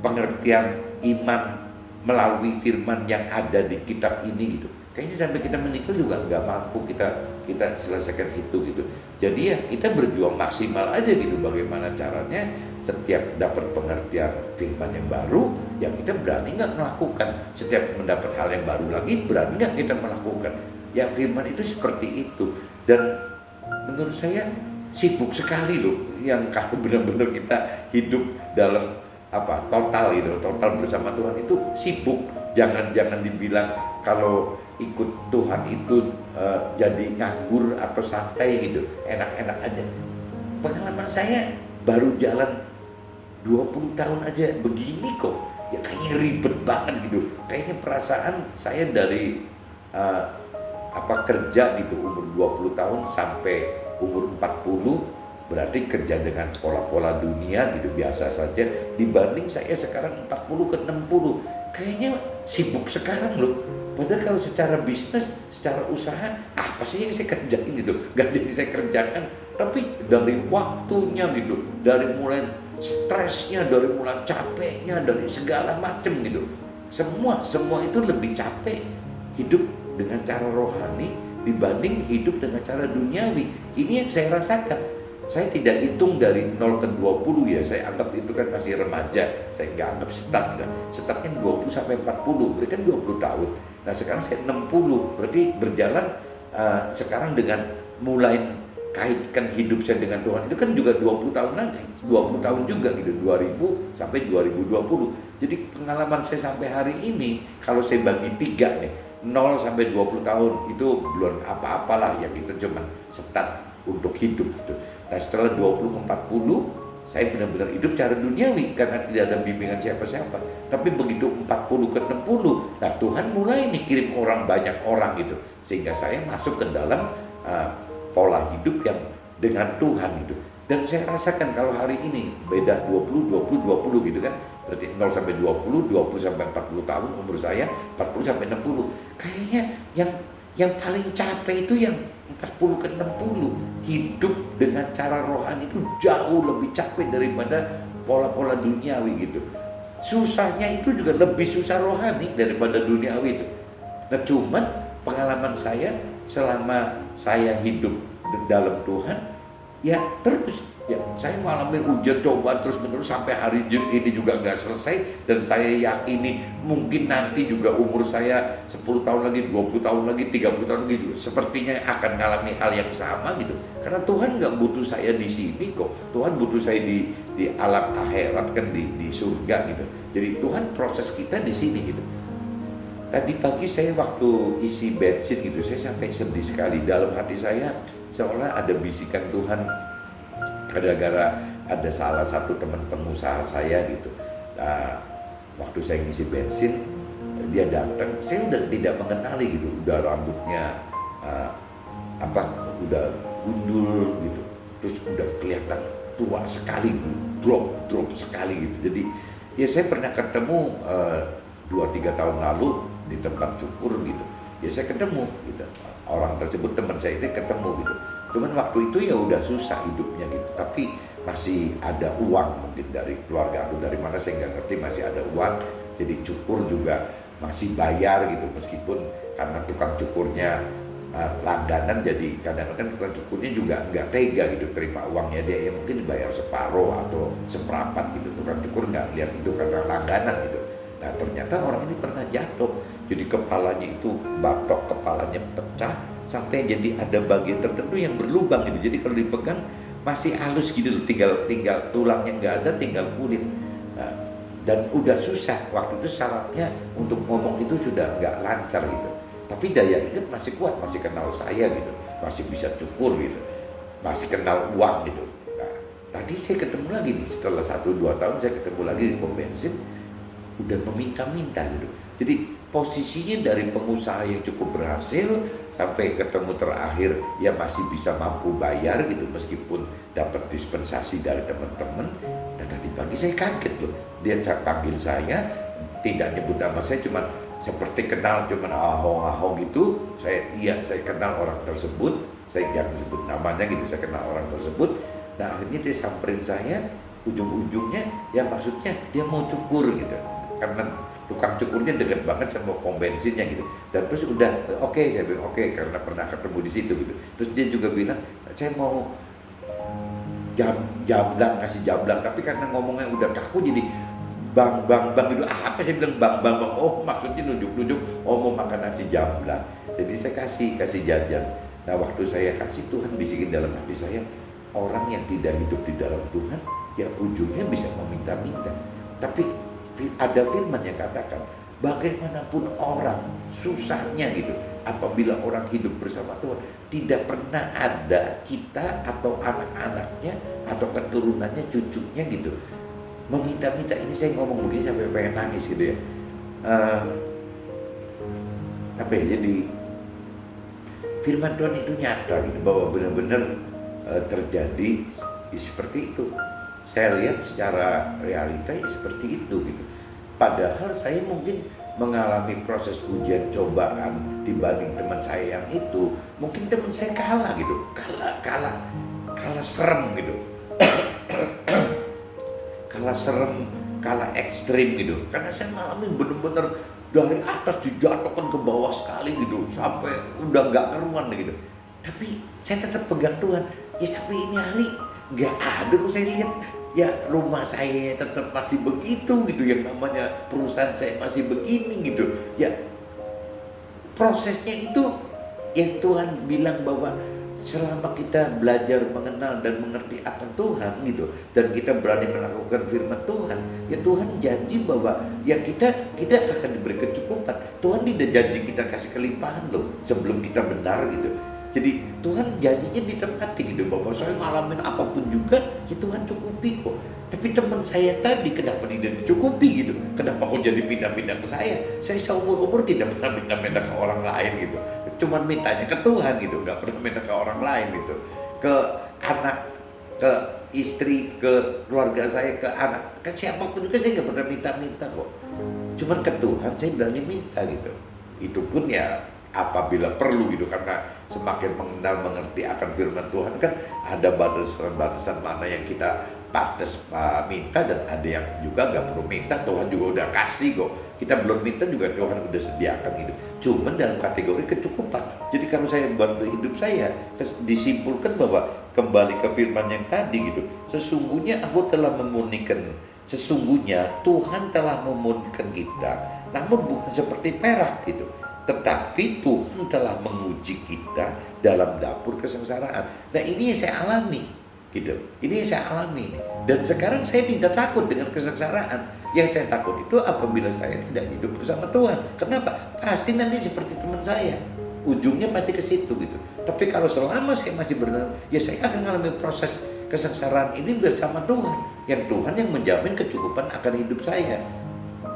pengertian iman melalui firman yang ada di kitab ini gitu. Kayaknya sampai kita meninggal juga nggak mampu kita selesaikan itu gitu. Jadi ya kita berjuang maksimal aja gitu, bagaimana caranya setiap dapat pengertian firman yang baru, ya kita berani nggak melakukan. Setiap mendapat hal yang baru lagi, berani nggak kita melakukan. Ya firman itu seperti itu. Dan menurut saya sibuk sekali loh, yang kalau benar-benar kita hidup dalam total gitu, total bersama Tuhan itu sibuk. Jangan dibilang kalau ikut Tuhan itu jadi nganggur atau santai gitu, enak-enak aja. Pengalaman saya baru jalan 20 tahun aja begini kok, ya kayaknya ribet banget gitu. Kayaknya perasaan saya dari kerja gitu umur 20 tahun sampai umur 40, berarti kerja dengan pola-pola dunia gitu biasa saja, dibanding saya sekarang 40 ke 60 kayaknya sibuk sekarang loh. Padahal kalau secara bisnis, secara usaha, apa sih yang saya kerjain gitu, gak ada yang saya kerjakan. Tapi dari waktunya gitu, dari mulai stresnya, dari mulai capeknya, dari segala macam gitu, semua itu lebih capek hidup dengan cara rohani dibanding hidup dengan cara duniawi. Ini yang saya rasakan. Saya tidak hitung dari 0 ke 20 ya, saya anggap itu kan masih remaja, saya nggak anggap start kan. Startnya 20 sampai 40, berarti kan 20 tahun. Nah sekarang saya 60, berarti berjalan sekarang dengan mulai kaitkan hidup saya dengan Tuhan itu kan juga 20 tahun lagi, 20 tahun juga gitu, 2000 sampai 2020. Jadi pengalaman saya sampai hari ini, kalau saya bagi 3 nih, 0 sampai 20 tahun itu belum apa-apalah ya, kita cuma start untuk hidup gitu. Nah setelah 20 ke 40 saya benar-benar hidup cara duniawi karena tidak ada bimbingan siapa-siapa. Tapi begitu 40 ke 60, nah Tuhan mulai nih kirim banyak orang gitu, sehingga saya masuk ke dalam pola hidup yang dengan Tuhan gitu. Dan saya rasakan kalau hari ini beda 20, 20, 20 gitu kan. Berarti 0 sampai 20, 20 sampai 40 tahun umur saya, 40 sampai 60. Kayaknya yang paling capek itu yang 40 ke 60. Hidup dengan cara rohani itu jauh lebih capek daripada pola-pola duniawi gitu. Susahnya itu juga lebih susah rohani daripada duniawi itu. Nah cuman pengalaman saya selama saya hidup dalam Tuhan, ya terus ya saya mengalami ujian cobaan terus menerus sampai hari ini juga nggak selesai. Dan saya yakini mungkin nanti juga umur saya 10 tahun lagi, 20 tahun lagi, 30 tahun lagi juga sepertinya akan mengalami hal yang sama gitu. Karena Tuhan nggak butuh saya di sini kok. Tuhan butuh saya di alam akhirat kan, di surga gitu. Jadi Tuhan proses kita di sini gitu. Tadi pagi saya waktu isi bensin gitu, saya sampai sedih sekali. Dalam hati saya seolah ada bisikan Tuhan, gara-gara ada salah satu teman pengusaha saya gitu. Nah, waktu saya ngisi bensin, dia datang, saya udah tidak mengenali gitu, udah rambutnya udah gundul gitu, terus udah kelihatan tua sekali, drop sekali gitu. Jadi ya saya pernah ketemu 2-3 tahun lalu di tempat cukur gitu, ya saya ketemu gitu, orang tersebut teman saya itu ketemu gitu. Cuman waktu itu ya udah susah hidupnya gitu, tapi masih ada uang mungkin dari keluarga aku, dari mana saya nggak ngerti, masih ada uang. Jadi cukur juga masih bayar gitu, meskipun karena tukang cukurnya langganan, jadi kadang-kadang tukang cukurnya juga nggak tega gitu terima uangnya dia, ya mungkin dibayar separuh atau seperempat gitu. Tukang cukur nggak lihat itu karena langganan gitu. Nah ternyata orang ini pernah jatuh, jadi kepalanya itu batok, kepalanya pecah sampai jadi ada bagian tertentu yang berlubang gitu. Jadi kalau dipegang masih halus gitu loh, tinggal tulangnya nggak ada, tinggal kulit. Nah, dan udah susah waktu itu, sarafnya untuk ngomong itu sudah nggak lancar gitu. Tapi daya ingat masih kuat, masih kenal saya gitu, masih bisa cukur gitu, masih kenal uang gitu. Nah, tadi saya ketemu lagi nih, setelah 1-2 tahun saya ketemu lagi di pom bensin, udah meminta-minta gitu. Jadi posisinya dari pengusaha yang cukup berhasil sampai ketemu terakhir ya masih bisa mampu bayar gitu, meskipun dapat dispensasi dari teman-teman. Dan tadi pagi saya kaget loh, dia panggil saya, tidak nyebut nama saya, cuma seperti kenal, cuman ahong-ahong gitu. Saya kenal orang tersebut, saya jangan sebut namanya gitu, saya kenal orang tersebut. Nah akhirnya dia samperin saya, ujung-ujungnya ya maksudnya dia mau cukur gitu, karena tukang cukurnya deket banget sama pom bensinnya gitu. Dan terus udah oke, saya bilang oke, karena pernah ketemu di situ gitu. Terus dia juga bilang saya mau jamblang, kasih jamblang, tapi karena ngomongnya udah kaku jadi bang gitu. Apa saya bilang bang, oh maksudnya nunjuk, oh mau makan nasi jamblang. Jadi saya kasih jajan. Nah waktu saya kasih, Tuhan bisikin dalam hati saya, orang yang tidak hidup di dalam Tuhan ya ujungnya bisa meminta-minta. Tapi ada firman yang katakan, bagaimanapun orang susahnya gitu, apabila orang hidup bersama Tuhan, tidak pernah ada kita atau anak-anaknya atau keturunannya, cucunya gitu meminta-minta. Ini saya ngomong begini sampai pengen nangis gitu ya. Jadi firman Tuhan itu nyata gitu, bahwa benar-benar terjadi seperti itu. Saya lihat secara realita ya seperti itu gitu. Padahal saya mungkin mengalami proses ujian cobaan dibanding teman saya yang itu. Mungkin teman saya kalah gitu, kalah serem gitu. Kalah serem, kalah ekstrim gitu. Karena saya mengalami benar-benar dari atas dijatuhkan ke bawah sekali gitu, sampai udah nggak karuan gitu. Tapi saya tetap pegang Tuhan. Ya sampai ini hari nggak ada kok saya lihat. Ya rumah saya tetap masih begitu gitu, yang namanya perusahaan saya masih begini gitu. Ya prosesnya itu yang Tuhan bilang bahwa selama kita belajar mengenal dan mengerti akan Tuhan gitu, dan kita berani melakukan firman Tuhan, ya Tuhan janji bahwa ya kita akan diberi kecukupan. Tuhan tidak janji kita kasih kelimpahan loh sebelum kita benar gitu. Jadi Tuhan janjinya ditepati gitu, bahwa saya ngalamin apapun juga ya Tuhan cukupi kok. Tapi teman saya tadi kenapa tidak dicukupi gitu? Kenapa kok jadi pindah-pindah ke saya? Saya seumur-umur tidak pernah pindah-pindah ke orang lain gitu. Cuman mintanya ke Tuhan gitu, nggak pernah minta ke orang lain gitu. Ke anak, ke istri, ke keluarga saya, ke anak, ke siapapun juga saya nggak pernah minta-minta kok. Cuman ke Tuhan saya berani minta gitu. Itu pun ya apabila perlu gitu, karena semakin mengenal mengerti akan firman Tuhan kan ada batasan-batasan mana yang kita pantas minta, dan ada yang juga nggak perlu minta, Tuhan juga udah kasih kok. Kita belum minta juga Tuhan udah sediakan gitu. Cuman dalam kategori kecukupan. Jadi kalau saya bantu hidup saya, disimpulkan bahwa kembali ke firman yang tadi gitu. Sesungguhnya aku telah memurnikan, sesungguhnya Tuhan telah memurnikan kita, namun bukan seperti perak gitu. Tetapi Tuhan telah menguji kita dalam dapur kesengsaraan. Nah ini yang saya alami gitu. Ini yang saya alami. Dan sekarang saya tidak takut dengan kesengsaraan. Yang saya takut itu apabila saya tidak hidup bersama Tuhan. Kenapa? Pasti nanti seperti teman saya. Ujungnya pasti ke situ gitu. Tapi kalau selama saya masih benar, ya saya akan mengalami proses kesengsaraan ini bersama Tuhan. Yang Tuhan yang menjamin kecukupan akan hidup saya.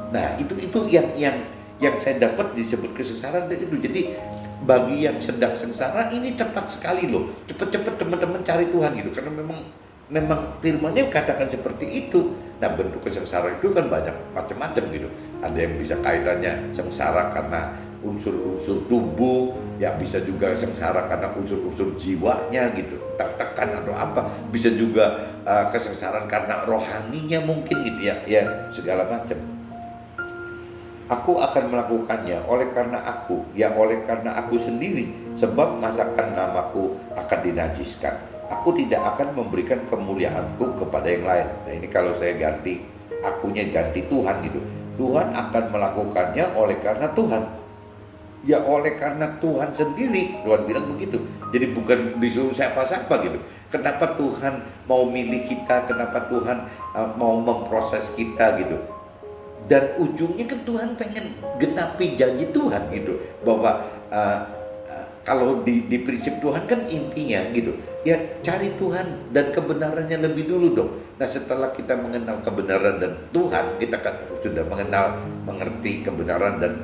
Nah itu yang saya dapat disebut kesengsaraan itu. Jadi bagi yang sedang sengsara ini cepat sekali loh, cepat-cepat teman-teman cari Tuhan gitu, karena memang firman-Nya katakan seperti itu. Nah bentuk kesengsaraan itu kan banyak macam-macam gitu. Ada yang bisa kaitannya sengsara karena unsur-unsur tubuh, ya bisa juga sengsara karena unsur-unsur jiwanya gitu, tertekan atau apa. Bisa juga kesengsaraan karena rohaninya mungkin gitu ya segala macam. Aku akan melakukannya oleh karena aku sendiri, sebab masakan namaku akan dinajiskan. Aku tidak akan memberikan kemuliaanku kepada yang lain. Nah ini kalau saya ganti, akunya ganti Tuhan gitu. Tuhan akan melakukannya oleh karena Tuhan. Ya oleh karena Tuhan sendiri, Tuhan bilang begitu. Jadi bukan disuruh siapa-siapa gitu. Kenapa Tuhan mau milih kita, kenapa Tuhan mau memproses kita gitu. Dan ujungnya kan Tuhan pengen genapi janji Tuhan gitu, bahwa kalau di prinsip Tuhan kan intinya gitu, ya cari Tuhan dan kebenarannya lebih dulu dong. Nah setelah kita mengenal kebenaran dan Tuhan, kita kan sudah mengerti kebenaran dan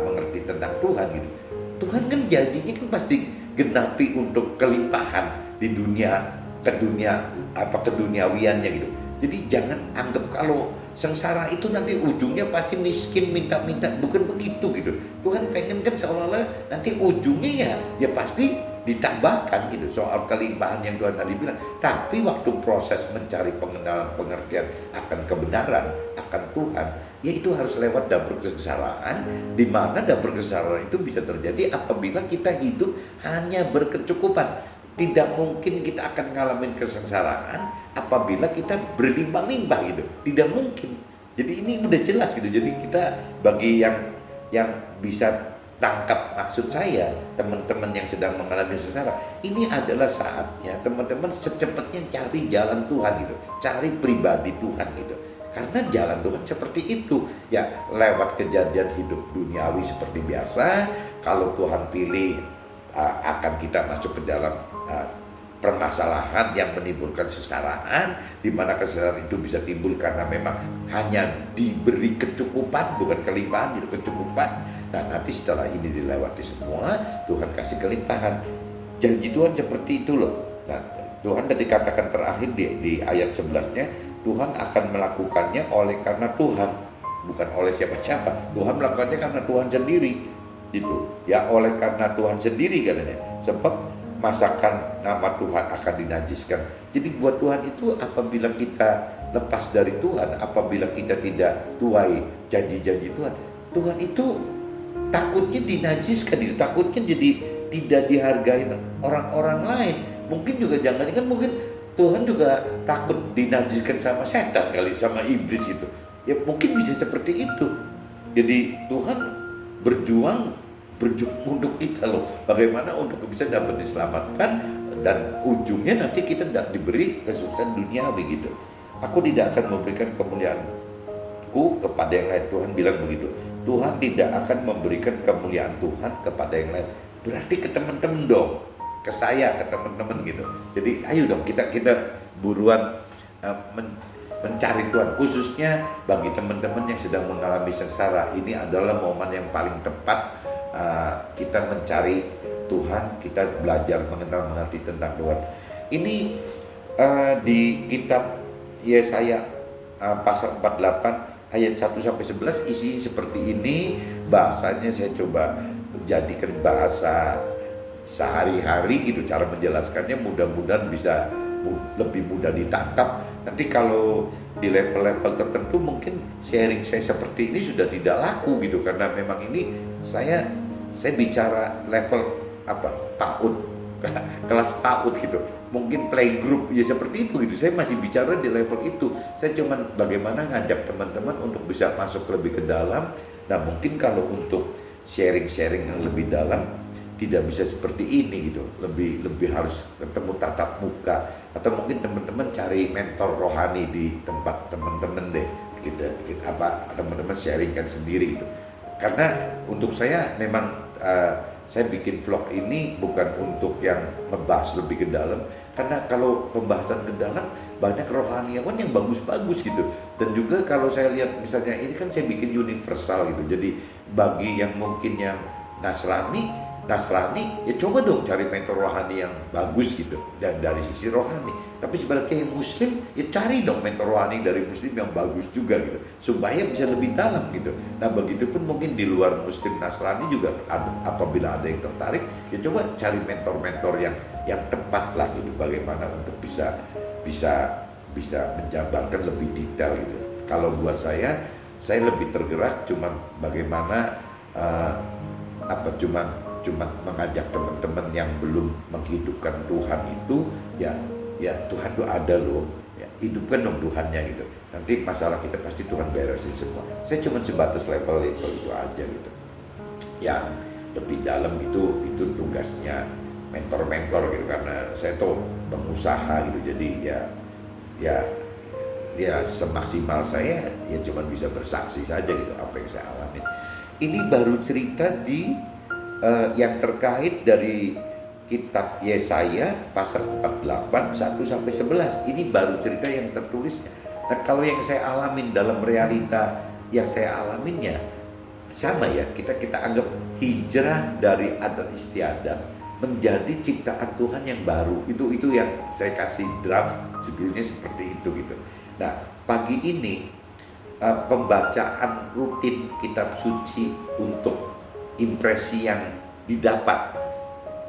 mengerti tentang Tuhan gitu. Tuhan kan janjinya kan pasti genapi untuk kelimpahan di dunia, keduniawiannya gitu. Jadi jangan anggap kalau sengsara itu nanti ujungnya pasti miskin minta-minta, bukan begitu gitu. Tuhan pengen kan seolah-olah nanti ujungnya ya pasti ditambahkan gitu, soal kelimpahan yang Tuhan tadi bilang. Tapi waktu proses mencari pengenalan, pengertian akan kebenaran, akan Tuhan, ya itu harus lewat dapur kesengsaraan, di mana dapur kesengsaraan itu bisa terjadi apabila kita hidup hanya berkecukupan. Tidak mungkin kita akan ngalamin kesengsaraan apabila kita berlimpah-limpah gitu. Tidak mungkin. Jadi ini udah jelas gitu. Jadi kita bagi yang bisa tangkap maksud saya, teman-teman yang sedang mengalami sengsara, ini adalah saatnya teman-teman secepatnya cari jalan Tuhan gitu. Cari pribadi Tuhan gitu. Karena jalan Tuhan seperti itu. Ya lewat kejadian hidup duniawi seperti biasa. Kalau Tuhan pilih akan kita masuk ke dalam permasalahan yang menimbulkan kesengsaraan, di mana kesengsaraan itu bisa timbul karena memang hanya diberi kecukupan, bukan kelimpahan, jadi kecukupan. Nah nanti setelah ini dilewati semua, Tuhan kasih kelimpahan. Janji Tuhan seperti itu loh. Nah Tuhan tadi katakan terakhir di ayat 11-nya, Tuhan akan melakukannya oleh karena Tuhan, bukan oleh siapa-siapa. Tuhan melakukannya karena Tuhan sendiri. Itu ya oleh karena Tuhan sendiri katanya, sebab masakan nama Tuhan akan dinajiskan. Jadi buat Tuhan itu apabila kita lepas dari Tuhan, apabila kita tidak tuai janji-janji Tuhan, Tuhan itu takutnya dinajiskan, takutnya jadi tidak dihargai orang-orang lain. Mungkin juga jangan-jangan mungkin Tuhan juga takut dinajiskan sama setan kali, sama iblis gitu. Ya mungkin bisa seperti itu. Jadi Tuhan berjuang untuk kita loh, bagaimana untuk bisa dapat diselamatkan, dan ujungnya nanti kita tidak diberi kesuksesan duniawi gitu. Aku tidak akan memberikan kemuliaanku kepada yang lain, Tuhan bilang begitu. Tuhan tidak akan memberikan kemuliaan Tuhan kepada yang lain. Berarti ke teman-teman dong, ke saya, ke teman-teman gitu. Jadi ayo dong kita buruan mencari Tuhan, khususnya bagi teman-teman yang sedang mengalami sengsara. Ini adalah momen yang paling tepat kita mencari Tuhan, kita belajar mengenal mengerti tentang Tuhan. Ini Di kitab Yesaya pasal 48 ayat 1 sampai 11 isi seperti ini. Bahasanya saya coba jadikan bahasa sehari-hari gitu, cara menjelaskannya mudah-mudahan bisa lebih mudah ditangkap. Nanti kalau di level-level tertentu mungkin sharing saya seperti ini sudah tidak laku gitu, karena memang ini saya bicara level PAUD, kelas PAUD gitu, mungkin playgroup ya seperti itu gitu. Saya masih bicara di level itu. Saya cuman bagaimana ngajak teman-teman untuk bisa masuk lebih ke dalam. Nah mungkin kalau untuk sharing-sharing yang lebih dalam tidak bisa seperti ini gitu, lebih harus ketemu tatap muka, atau mungkin teman-teman cari mentor rohani di tempat teman-teman deh, kita teman-teman sharingkan sendiri gitu. Karena untuk saya memang saya bikin vlog ini bukan untuk yang membahas lebih ke dalam, karena kalau pembahasan ke dalam banyak rohaniawan yang bagus-bagus gitu. Dan juga kalau saya lihat misalnya ini kan saya bikin universal gitu, jadi bagi yang mungkin yang Nasrani, ya coba dong cari mentor rohani yang bagus gitu, dan dari sisi rohani. Tapi sebagai Muslim, ya cari dong mentor rohani dari Muslim yang bagus juga gitu, supaya bisa lebih dalam gitu. Nah begitupun mungkin di luar Muslim Nasrani juga apabila ada yang tertarik, ya coba cari mentor-mentor yang tepat lah gitu, bagaimana untuk bisa menjabarkan lebih detail gitu. Kalau buat saya lebih tergerak cuman bagaimana cuma mengajak teman-teman yang belum menghidupkan Tuhan itu, ya Tuhan itu ada loh, ya hidupkan dong Tuhannya gitu. Nanti masalah kita pasti Tuhan beresin semua. Saya cuma sebatas level itu aja gitu. Yang lebih dalam itu tugasnya mentor-mentor gitu, karena saya tuh pengusaha gitu, jadi ya semaksimal saya ya cuma bisa bersaksi saja gitu apa yang saya alami. Ini baru cerita di yang terkait dari kitab Yesaya pasal 48 1 sampai 11. Ini baru cerita yang tertulisnya. Nah, kalau yang saya alamin dalam realita yang saya alaminnya sama ya, kita anggap hijrah dari adat istiadat menjadi ciptaan Tuhan yang baru. Itu yang saya kasih draft judulnya seperti itu gitu. Nah, pagi ini pembacaan rutin kitab suci untuk impresi yang didapat,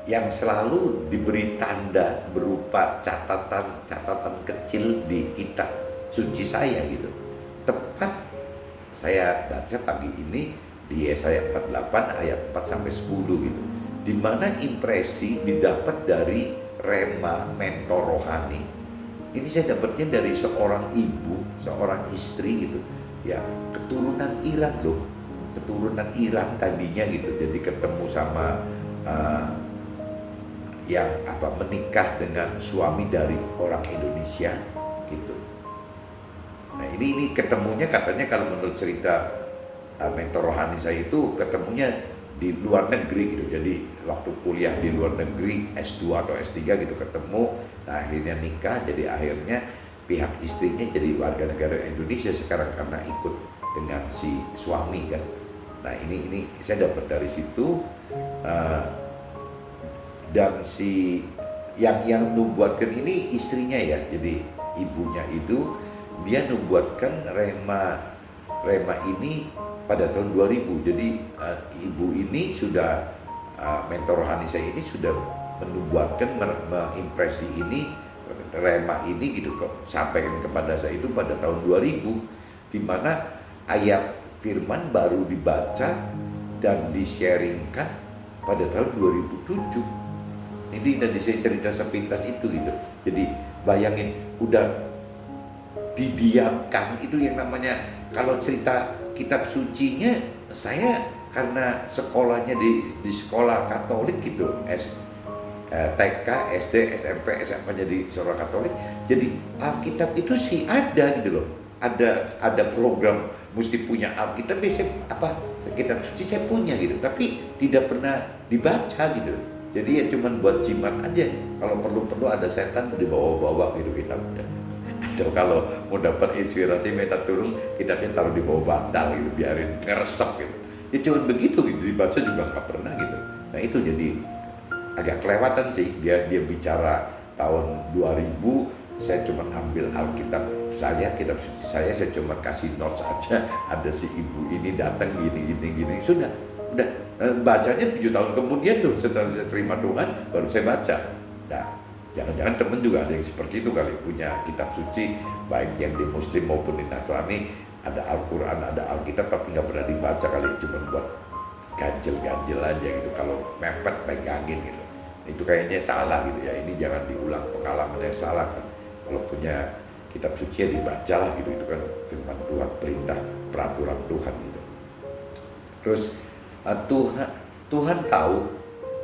yang selalu diberi tanda berupa catatan kecil di kitab suci saya gitu. Tepat saya baca pagi ini di Yesaya 48 ayat 4 sampai 10 gitu, di mana impresi didapat dari rema mentor rohani. Ini saya dapatnya dari seorang ibu, seorang istri gitu, ya keturunan Iran loh, keturunan Iran tadinya gitu. Jadi ketemu sama yang menikah dengan suami dari orang Indonesia gitu. Nah ini ketemunya katanya kalau menurut cerita mentor rohani saya itu ketemunya di luar negeri gitu. Jadi waktu kuliah di luar negeri S2 atau S3 gitu ketemu, nah akhirnya nikah. Jadi akhirnya pihak istrinya jadi warga negara Indonesia sekarang karena ikut dengan si suami kan. Nah ini saya dapat dari situ, dan si yang nubuatkan ini istrinya ya. Jadi ibunya itu dia nubuatkan rema ini pada tahun 2000. Jadi ibu ini sudah mentor rohani saya ini sudah menubuatkan mengimpresi ini, rema ini gitu kok, sampaikan kepada saya itu pada tahun 2000, di mana ayat firman baru dibaca dan di-sharingkan pada tahun 2007. Ini dan saya cerita sepintas itu gitu. Jadi bayangin udah didiamkan, itu yang namanya kalau cerita kitab sucinya. Saya karena sekolahnya di sekolah Katolik gitu, TK, SD, SMP, SMA jadi sekolah Katolik. Jadi Alkitab itu sih ada gitu loh. Ada program mesti punya Alkitab, kitab suci saya punya gitu, tapi tidak pernah dibaca gitu. Jadi ya cuman buat jimat aja. Kalau perlu ada setan dibawa-bawa gitu kitabnya. Atau kalau mau dapat inspirasi meta turun, kitabnya taruh di bawah bantal gitu, biarin ngeresep gitu. Ya cuman begitu gitu, dibaca juga nggak pernah gitu. Nah itu jadi agak kelewatan sih. Dia bicara tahun 2000, saya cuma ambil Alkitab saya, kitab suci saya cuma kasih notes aja. Ada si ibu ini datang gini, sudah bacanya 7 tahun kemudian tuh setelah saya terima Tuhan baru saya baca. Nah, jangan-jangan temen juga ada yang seperti itu kali, punya kitab suci baik yang di Muslim maupun di Nasrani, ada Al-Quran, ada Alkitab tapi nggak pernah dibaca kali, cuma buat ganjel-ganjel aja gitu, kalau mepet pegangin gitu. Itu kayaknya salah gitu ya. Ini jangan diulang pengalaman yang salah kan. Kalau punya kitab suci ya dibacalah gitu, itu kan firman Tuhan, perintah, peraturan Tuhan gitu. Terus Tuhan tahu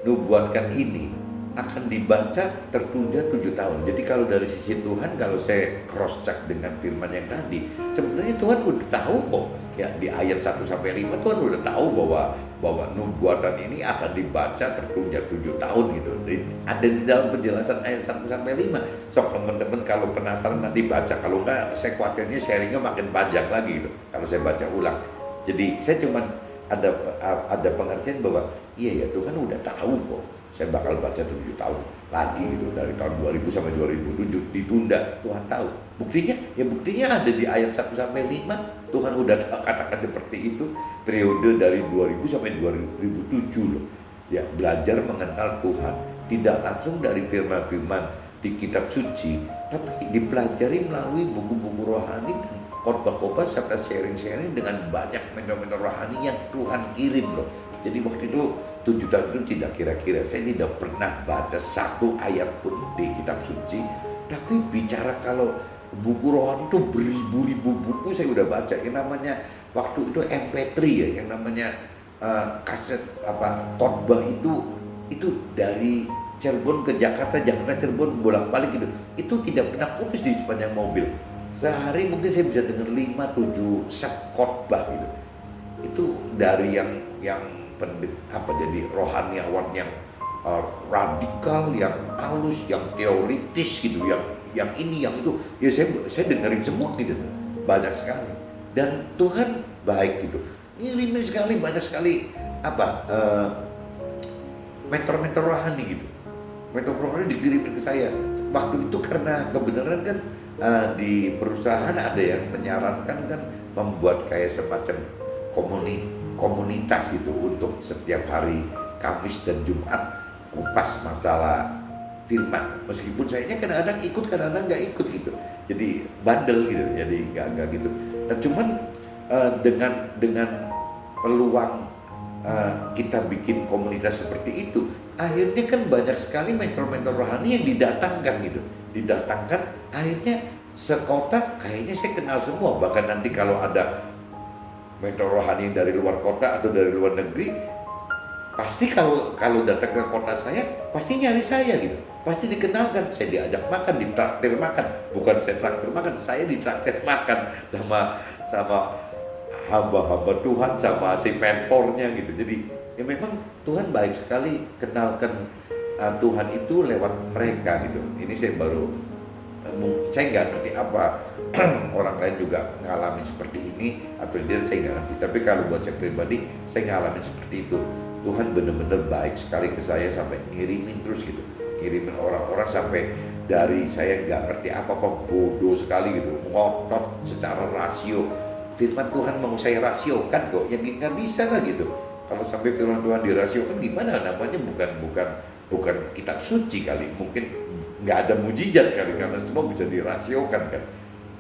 nubuatkan ini akan dibaca tertunda 7 tahun. Jadi kalau dari sisi Tuhan, kalau saya cross check dengan firman yang tadi, sebenarnya Tuhan udah tahu kok. Ya di ayat 1 sampai 5 Tuhan udah tahu bahwa nubuatan ini akan dibaca tertunda 7 tahun gitu. Ada di dalam penjelasan ayat 1 sampai 5. So teman-teman kalau penasaran nanti baca, kalau enggak saya khawatirnya sharingnya makin panjang lagi gitu kalau saya baca ulang. Jadi saya cuma ada pengertian bahwa iya ya, Tuhan udah tahu kok saya bakal baca 7 tahun lagi gitu, dari tahun 2000 sampai 2007 ditunda. Tuhan tahu. Buktinya ada di ayat 1 sampai 5. Tuhan udah katakan seperti itu, periode dari 2000 sampai 2007 loh. Ya, belajar mengenal Tuhan tidak langsung dari firman-firman di kitab suci, tapi dipelajari melalui buku-buku rohani dan khotbah-khotbah serta sharing-sharing dengan banyak mentor-mentor rohani yang Tuhan kirim loh. Jadi waktu itu 7 tahun itu tidak kira-kira, saya tidak pernah baca satu ayat pun di kitab suci. Tapi bicara kalau buku rohani itu beribu-ribu buku saya udah baca. Yang namanya waktu itu MP3 ya, yang namanya kaset khotbah itu dari Cirebon ke Jakarta, Jakarta Cirebon bolak-balik gitu. Itu tidak pernah putus di sepanjang mobil. Sehari mungkin saya bisa dengar 5-7 set khotbah gitu. Itu dari yang jadi rohaniawan yang radikal, yang halus, yang teoritis gitu, yang ini, yang itu. Ya saya dengerin semua gitu, banyak sekali. Dan Tuhan baik gitu, ngirimin sekali, banyak sekali mentor-mentor rohani gitu. Mentor rohani dikirimin ke saya. Waktu itu karena kebenaran kan di perusahaan ada yang menyarankan kan membuat kayak semacam komunitas gitu untuk setiap hari Kamis dan Jumat kupas masalah firman. Meskipun sayanya kadang-kadang ikut, kadang-kadang nggak ikut gitu. Jadi bandel gitu, jadi nggak gitu. Dan cuman dengan peluang kita bikin komunitas seperti itu, akhirnya kan banyak sekali mentor-mentor rohani yang didatangkan gitu. Akhirnya sekota kayaknya saya kenal semua. Bahkan nanti kalau ada mentor rohani dari luar kota atau dari luar negeri, pasti kalau datang ke kota saya pasti nyari saya gitu, pasti dikenalkan. Saya diajak makan, ditraktir makan, bukan saya traktir makan, saya ditraktir makan sama hamba-hamba Tuhan, sama si mentornya gitu. Jadi ya memang Tuhan baik sekali kenalkan Tuhan itu lewat mereka gitu. Ini saya saya nggak ngerti apa orang lain juga ngalamin seperti ini atau dia, saya nggak ngerti. Tapi kalau buat saya pribadi, saya ngalamin seperti itu. Tuhan benar-benar baik sekali ke saya sampai ngirimin terus gitu, ngirimin orang-orang sampai dari saya nggak ngerti apa-apa, bodoh sekali gitu, ngotot secara rasio. Firman Tuhan mau saya rasiokan kok, yang nggak bisa lah gitu. Kalau sampai firman Tuhan dirasiokan gimana? Namanya bukan kitab suci kali, mungkin nggak ada mujizat kali, karena semua bisa dirasiokan kan.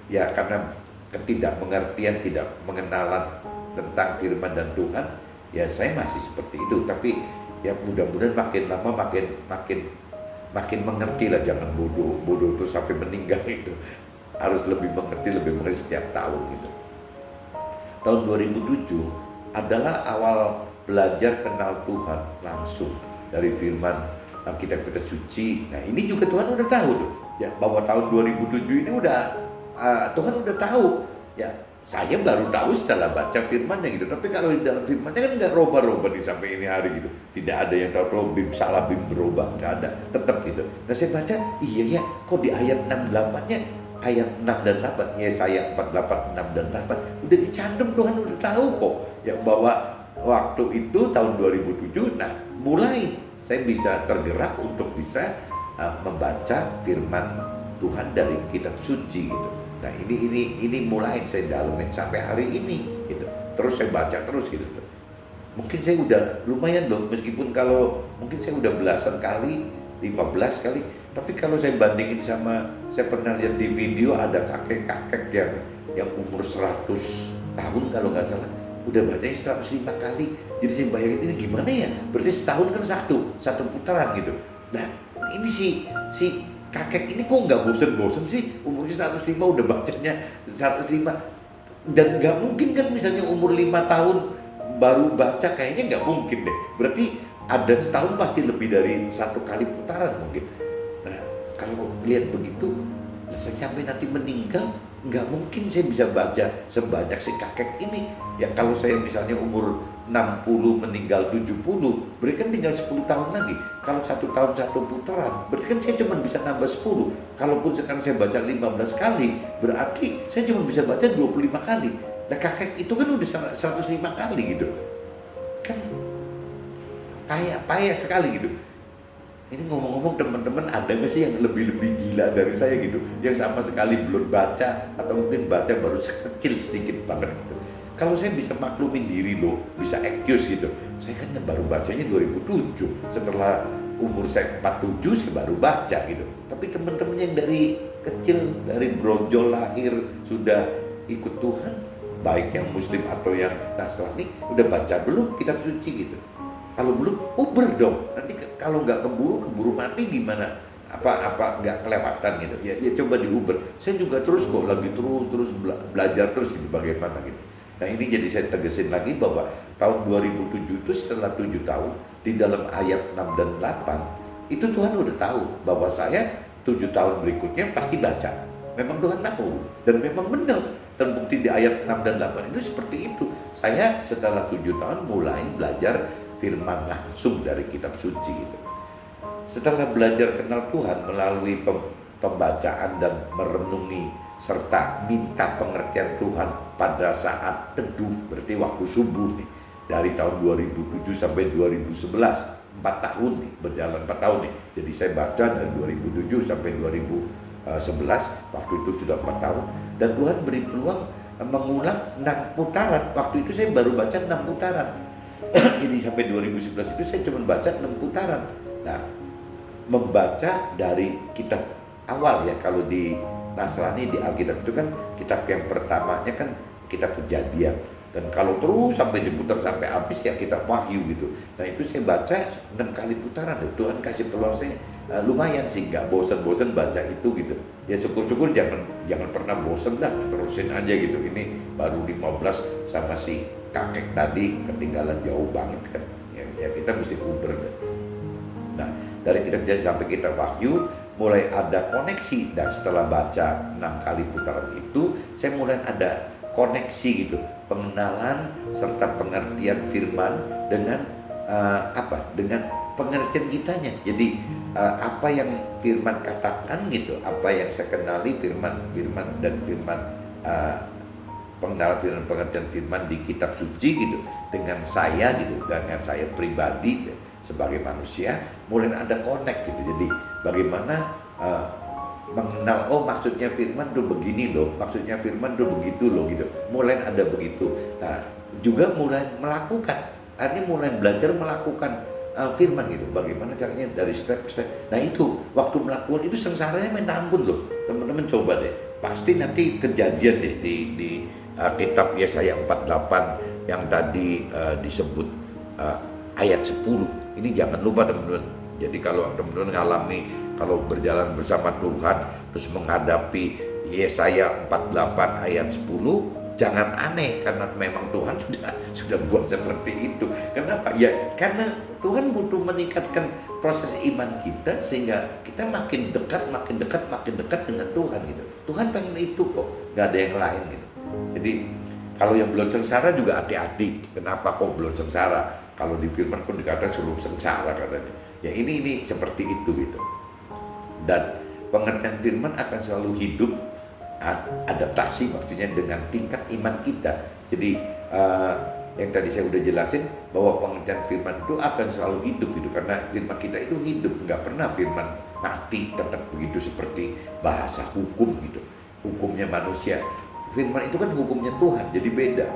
Ya karena ketidakmengertian, tidak mengenalan tentang firman dan Tuhan, ya saya masih seperti itu. Tapi ya mudah-mudahan makin lama makin mengerti lah, jangan bodoh terus sampai meninggal itu. Harus lebih mengerti setiap tahun gitu. Tahun 2007 adalah awal belajar kenal Tuhan langsung dari firman kitab-kitab suci. Nah ini juga Tuhan udah tahu tuh ya, bahwa tahun 2007 ini Tuhan udah tahu ya. Saya baru tahu setelah baca firmannya gitu. Tapi kalau di dalam firmannya kan nggak roba-roba nih sampai ini hari gitu. Tidak ada yang tahu bim salah bim berubah, nggak ada, tetap gitu. Nah saya baca, iya ya, kok di ayat 68-nya, ayat 6 dan 8, ya saya 48, 6 dan 8 udah dicantum, Tuhan udah tahu kok ya bahwa waktu itu tahun 2007. Nah mulai saya bisa tergerak untuk bisa membaca firman Tuhan dari kitab suci gitu. Nah ini mulai saya dalamin sampai hari ini gitu. Terus saya baca terus gitu. Mungkin saya udah lumayan loh, meskipun kalau mungkin saya udah belasan kali, 15 kali, tapi kalau saya bandingin sama, saya pernah lihat di video ada kakek-kakek yang umur 100 tahun kalau nggak salah, udah bacanya 105 kali. Jadi saya bayangin ini gimana ya, berarti setahun kan satu putaran gitu. Nah ini si kakek ini kok nggak bosen-bosen sih, umurnya 105 udah bacanya 105. Dan nggak mungkin kan misalnya umur 5 tahun baru baca, kayaknya nggak mungkin deh. Berarti ada setahun pasti lebih dari 1 kali putaran mungkin. Nah kalau lihat begitu, saya sampai nanti meninggal nggak mungkin saya bisa baca sebanyak si kakek ini. Ya kalau saya misalnya umur 60 meninggal 70, berarti kan tinggal 10 tahun lagi. Kalau 1 tahun 1 putaran, berarti kan saya cuma bisa nambah 10. Kalaupun sekarang saya baca 15 kali, berarti saya cuma bisa baca 25 kali. Nah kakek itu kan udah 105 kali gitu. Kan payah sekali gitu. Ini ngomong-ngomong teman-teman, ada nggak sih yang lebih gila dari saya gitu, yang sama sekali belum baca atau mungkin baca baru sekecil sedikit banget gitu. Kalau saya bisa maklumin diri loh, bisa excuse gitu. Saya kan baru bacanya 2007, setelah umur saya 47 saya baru baca gitu. Tapi teman-teman yang dari kecil, dari brojol lahir sudah ikut Tuhan, baik yang Muslim atau yang Nasrani, udah baca belum kitab suci gitu? Kalau belum, uber dong. Nanti kalau nggak keburu mati gimana? Apa nggak kelewatan gitu? Ya coba di Uber. Saya juga terus belajar terus gitu, bagaimana gitu. Nah ini jadi saya tegesin lagi bahwa tahun 2007 itu setelah 7 tahun, di dalam ayat 6 dan 8 itu Tuhan udah tahu bahwa saya 7 tahun berikutnya pasti baca. Memang Tuhan tahu dan memang benar. Terbukti di ayat 6 dan 8 itu seperti itu. Saya setelah 7 tahun mulai belajar firman langsung dari kitab suci gitu. Setelah belajar kenal Tuhan melalui pembacaan dan merenungi serta minta pengertian Tuhan pada saat teduh, berarti waktu subuh nih, dari tahun 2007 sampai 2011, 4 tahun nih, berjalan 4 tahun nih. Jadi saya baca dari 2007 sampai 2011, waktu itu sudah 4 tahun, dan Tuhan beri peluang mengulang 6 putaran. Waktu itu saya baru baca 6 putaran. Jadi sampai 2011 itu saya cuma baca 6 putaran. Nah, membaca dari kitab awal ya, kalau di Nasrani di Alkitab itu kan kitab yang pertamanya kan kitab Kejadian, dan kalau terus sampai diputar sampai habis ya kitab Wahyu gitu. Nah itu saya baca 6 kali putaran. Tuhan kasih peluang saya lumayan sih, nggak bosan-bosan baca itu gitu. Ya syukur-syukur jangan pernah bosan dah, terusin aja gitu. Ini baru 15 sama si kakek tadi ketinggalan jauh banget kan. Ya kita mesti uber. Nah dari kitab Kejadian sampai kitab Wahyu mulai ada koneksi, dan setelah baca 6 kali putaran itu saya mulai ada koneksi gitu, pengenalan serta pengertian firman dengan dengan pengertian kitanya. Jadi apa yang firman katakan gitu, apa yang saya kenali firman dan firman pengenalan firman, pengertian firman di kitab suci gitu dengan saya gitu, dengan saya pribadi sebagai manusia mulai ada connect gitu. Jadi bagaimana mengenal, oh maksudnya firman tuh begini loh, maksudnya firman tuh begitu loh gitu. Mulai ada begitu. Nah, juga mulai melakukan, artinya mulai belajar melakukan firman gitu. Bagaimana caranya dari step-step. Nah itu waktu melakukan itu sengsaranya main ampun loh. Teman-teman coba deh. Pasti nanti kejadian deh di kitab Yesaya 48 yang tadi disebut ayat 10. Ini jangan lupa teman-teman. Jadi kalau teman-teman ngalami, kalau berjalan bersama Tuhan terus menghadapi Yesaya 48 ayat 10, jangan aneh karena memang Tuhan sudah buat seperti itu. Kenapa? Ya karena Tuhan butuh meningkatkan proses iman kita sehingga kita makin dekat dengan Tuhan gitu. Tuhan pengen itu kok, nggak ada yang lain gitu. Jadi kalau yang belum sengsara juga hati-hati. Kenapa kok belum sengsara? Kalau di firman pun dikatakan suruh sengsara katanya. Ya ini seperti itu gitu. Dan pengertian firman akan selalu hidup, adaptasi maksudnya dengan tingkat iman kita. Jadi yang tadi saya udah jelasin bahwa pengertian firman itu akan selalu hidup gitu, karena firman kita itu hidup, nggak pernah firman mati tetap begitu seperti bahasa hukum gitu, hukumnya manusia. Firman itu kan hukumnya Tuhan, jadi beda.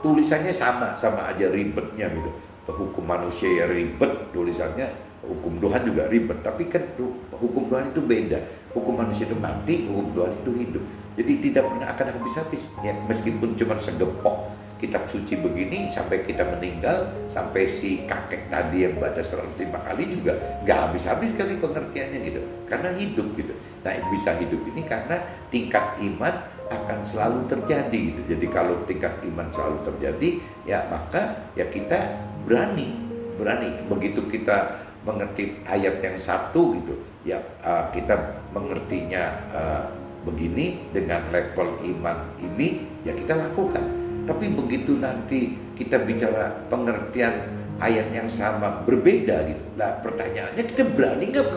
Tulisannya sama aja ribetnya gitu. Hukum manusia ya ribet tulisannya, hukum Tuhan juga ribet. Tapi kan hukum Tuhan itu beda. Hukum manusia itu mati, hukum Tuhan itu hidup. Jadi tidak pernah akan habis-habis. Ya, meskipun cuma segepok kitab suci begini sampai kita meninggal, sampai si kakek tadi yang baca 105 kali juga nggak habis-habis kali pengertiannya gitu. Karena hidup gitu. Nah, bisa hidup ini karena tingkat iman akan selalu terjadi gitu. Jadi kalau tingkat iman selalu terjadi, ya maka ya kita berani. Begitu kita mengerti ayat yang satu gitu, ya kita mengertinya begini dengan level iman ini, ya kita lakukan. Tapi begitu nanti kita bicara pengertian ayat yang sama berbeda gitu, nah pertanyaannya kita berani nggak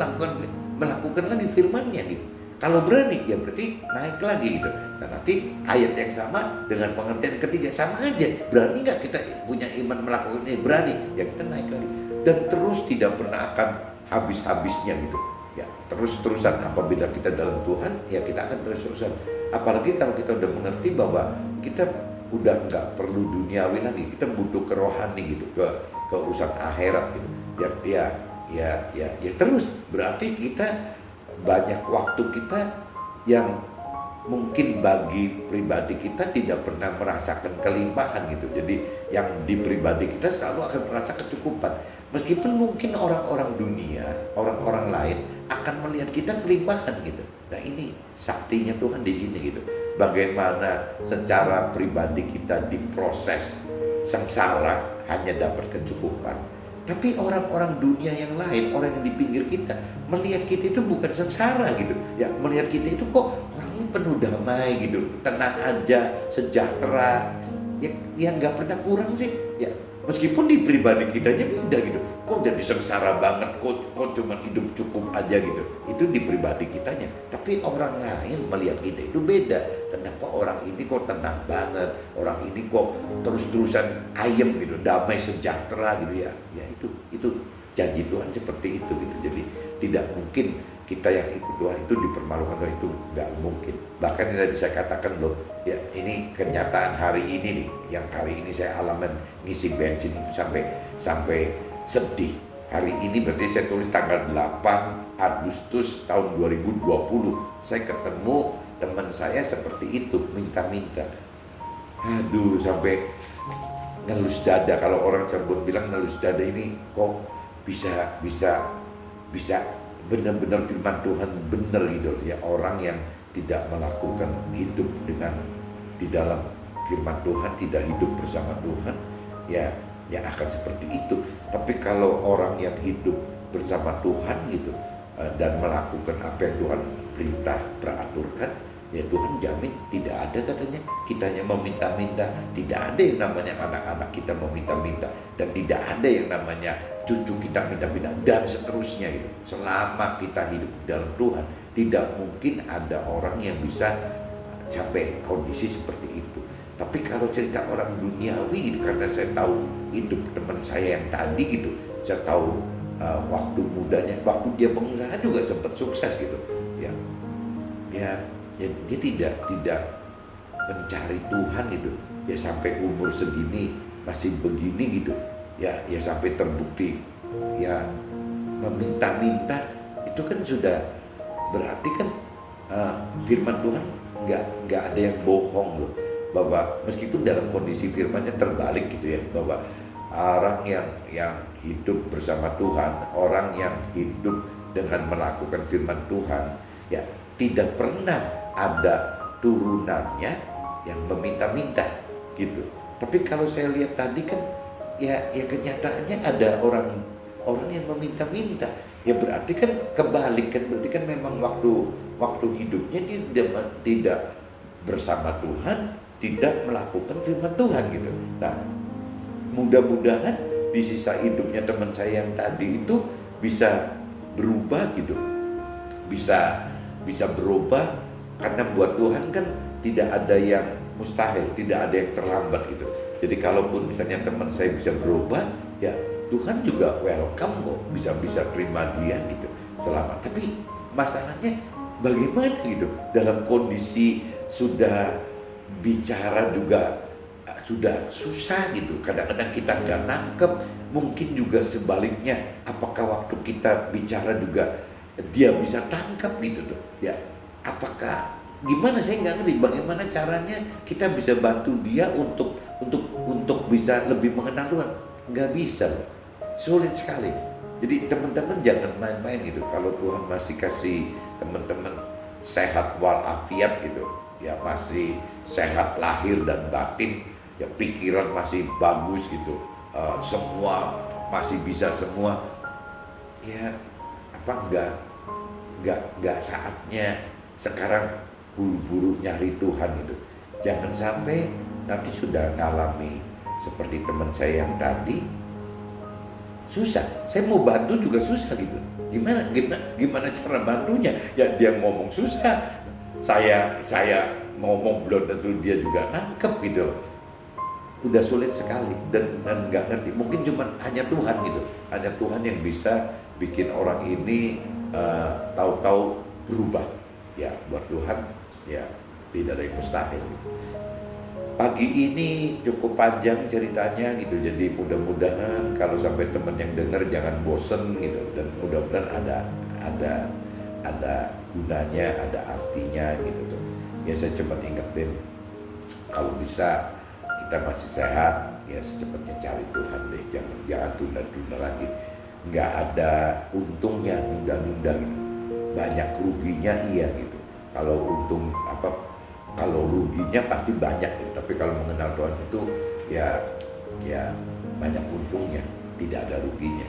melakukan lagi firmannya gitu. Kalau berani ya berarti naik lagi gitu. Nah nanti ayat yang sama dengan pengertian ketiga sama aja. Berani nggak kita punya iman melakukannya? Berani, ya kita naik lagi. Dan terus tidak pernah akan habis-habisnya gitu. Ya terus-terusan apabila kita dalam Tuhan, ya kita akan terus-terusan. Apalagi kalau kita udah mengerti bahwa kita udah nggak perlu duniawi lagi, kita butuh ke rohani gitu, ke urusan akhirat gitu. Ya terus berarti kita banyak waktu kita yang mungkin bagi pribadi kita tidak pernah merasakan kelimpahan gitu. Jadi yang di pribadi kita selalu akan merasa kecukupan. Meskipun mungkin orang-orang dunia, orang-orang lain akan melihat kita kelimpahan gitu. Nah ini saktinya Tuhan di sini gitu. Bagaimana secara pribadi kita diproses sengsara hanya dapat kecukupan. Tapi orang-orang dunia yang lain, orang yang di pinggir kita, melihat kita itu bukan sengsara gitu. Ya, melihat kita itu kok orang ini penuh damai gitu, tenang aja, sejahtera. Ya nggak pernah kurang sih. Ya, meskipun di pribadi kitanya beda gitu. Kok jadi sengsara banget, kok cuma hidup cukup aja gitu. Itu di pribadi kitanya. Tapi orang lain melihat kita itu beda. Kenapa orang ini kok tenang banget, orang ini kok terus-terusan ayem gitu, damai sejahtera gitu ya. Ya itu janji Tuhan seperti itu gitu. Jadi tidak mungkin kita yang ikut Tuhan itu dipermalukan Tuhan, itu nggak mungkin. Bahkan yang tadi saya katakan loh, ya ini kenyataan hari ini nih, yang hari ini saya alamin ngisi bensin itu sampai sedih. Hari ini berarti saya tulis tanggal 8 Agustus tahun 2020. Saya ketemu teman saya seperti itu, minta-minta. Aduh, sampai ngelus dada. Kalau orang Cirebon bilang ngelus dada, ini kok bisa benar-benar firman Tuhan benar gitu ya. Orang yang tidak melakukan hidup dengan di dalam firman Tuhan, tidak hidup bersama Tuhan, ya akan seperti itu. Tapi kalau orang yang hidup bersama Tuhan gitu dan melakukan apa yang Tuhan perintah peraturkan, ya Tuhan jamin tidak ada katanya kitanya meminta-minta. Tidak ada yang namanya anak-anak kita meminta-minta, dan tidak ada yang namanya cucu kita minta-minta, dan seterusnya gitu. Selama kita hidup dalam Tuhan, tidak mungkin ada orang yang bisa sampai kondisi seperti itu. Tapi kalau cerita orang duniawi gitu, karena saya tahu hidup teman saya yang tadi gitu, saya tahu waktu mudanya, waktu dia pengusaha juga sempat sukses gitu. Ya dia tidak mencari Tuhan gitu. Ya sampai umur segini masih begini gitu. Ya sampai terbukti ya meminta-minta, itu kan sudah berarti kan firman Tuhan nggak ada yang bohong loh. Bahwa meskipun dalam kondisi firmannya terbalik gitu ya, bahwa orang yang hidup bersama Tuhan, orang yang hidup dengan melakukan firman Tuhan, ya tidak pernah ada turunannya yang meminta-minta gitu. Tapi kalau saya lihat tadi kan ya kenyataannya ada orang yang meminta-minta. Ya berarti kan kebalik kan, berarti kan memang waktu hidupnya dia tidak bersama Tuhan, tidak melakukan firman Tuhan gitu. Nah, mudah-mudahan di sisa hidupnya teman saya yang tadi itu bisa berubah gitu. Bisa berubah, karena buat Tuhan kan tidak ada yang mustahil, tidak ada yang terlambat gitu. Jadi kalaupun misalnya teman saya bisa berubah, ya Tuhan juga welcome kok, bisa terima dia gitu selama. Tapi masalahnya bagaimana gitu dalam kondisi sudah bicara juga sudah susah gitu. Kadang-kadang kita nggak nangkep, mungkin juga sebaliknya. Apakah waktu kita bicara juga dia bisa tangkap gitu tuh? Ya, apakah gimana, saya nggak ngerti bagaimana caranya kita bisa bantu dia untuk bisa lebih mengenal Tuhan. Nggak bisa, sulit sekali. Jadi teman-teman jangan main-main gitu. Kalau Tuhan masih kasih teman-teman sehat walafiat gitu, ya masih sehat lahir dan batin, ya pikiran masih bagus gitu, semua masih bisa semua, ya apa nggak saatnya sekarang buru-buru nyari Tuhan itu. Jangan sampai nanti sudah ngalami seperti teman saya yang tadi, susah. Saya mau bantu juga susah gitu. Gimana cara bantunya? Ya dia ngomong susah. Saya ngomong belum tentu dia juga nangkep gitu loh. Udah sulit sekali dan nggak ngerti. Mungkin cuma hanya Tuhan gitu. Hanya Tuhan yang bisa bikin orang ini tahu-tahu berubah. Ya buat Tuhan ya tidak ada yang mustahil. Pagi ini cukup panjang ceritanya gitu, jadi mudah-mudahan kalau sampai teman yang dengar jangan bosen gitu, dan mudah-mudahan ada gunanya, ada artinya gitu tuh. Ya saya cuma ingetin kalau bisa kita masih sehat ya secepatnya cari Tuhan deh, jangan tunda-tunda lagi. Nggak ada untungnya nunda-nunda gitu. Banyak ruginya iya gitu. Kalau untung kalau ruginya pasti banyak gitu. Tapi kalau mengenal Tuhan itu ya banyak untungnya, tidak ada ruginya.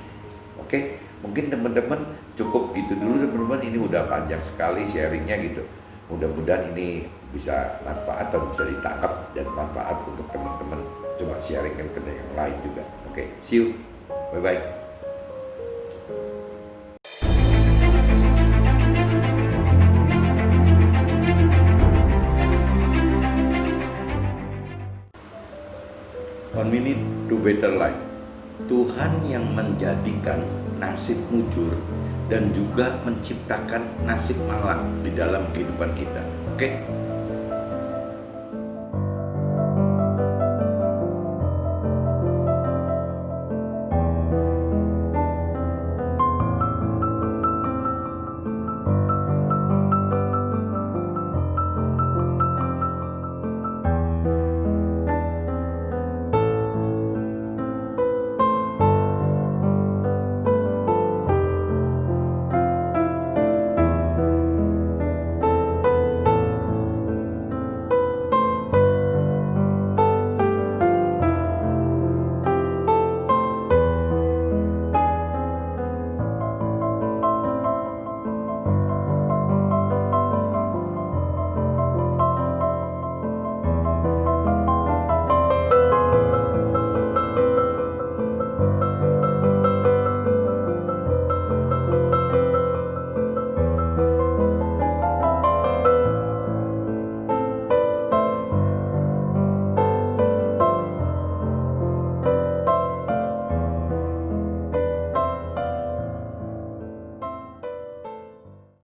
Oke, mungkin teman-teman cukup gitu dulu teman-teman. Ini udah panjang sekali sharingnya gitu. Mudah-mudahan ini bisa manfaat atau bisa ditangkap dan manfaat untuk teman-teman. Coba sharingkan ke yang lain juga. Oke, see you, bye bye. One minute to better life. Tuhan yang menjadikan nasib mujur dan juga menciptakan nasib malang di dalam kehidupan kita. Oke?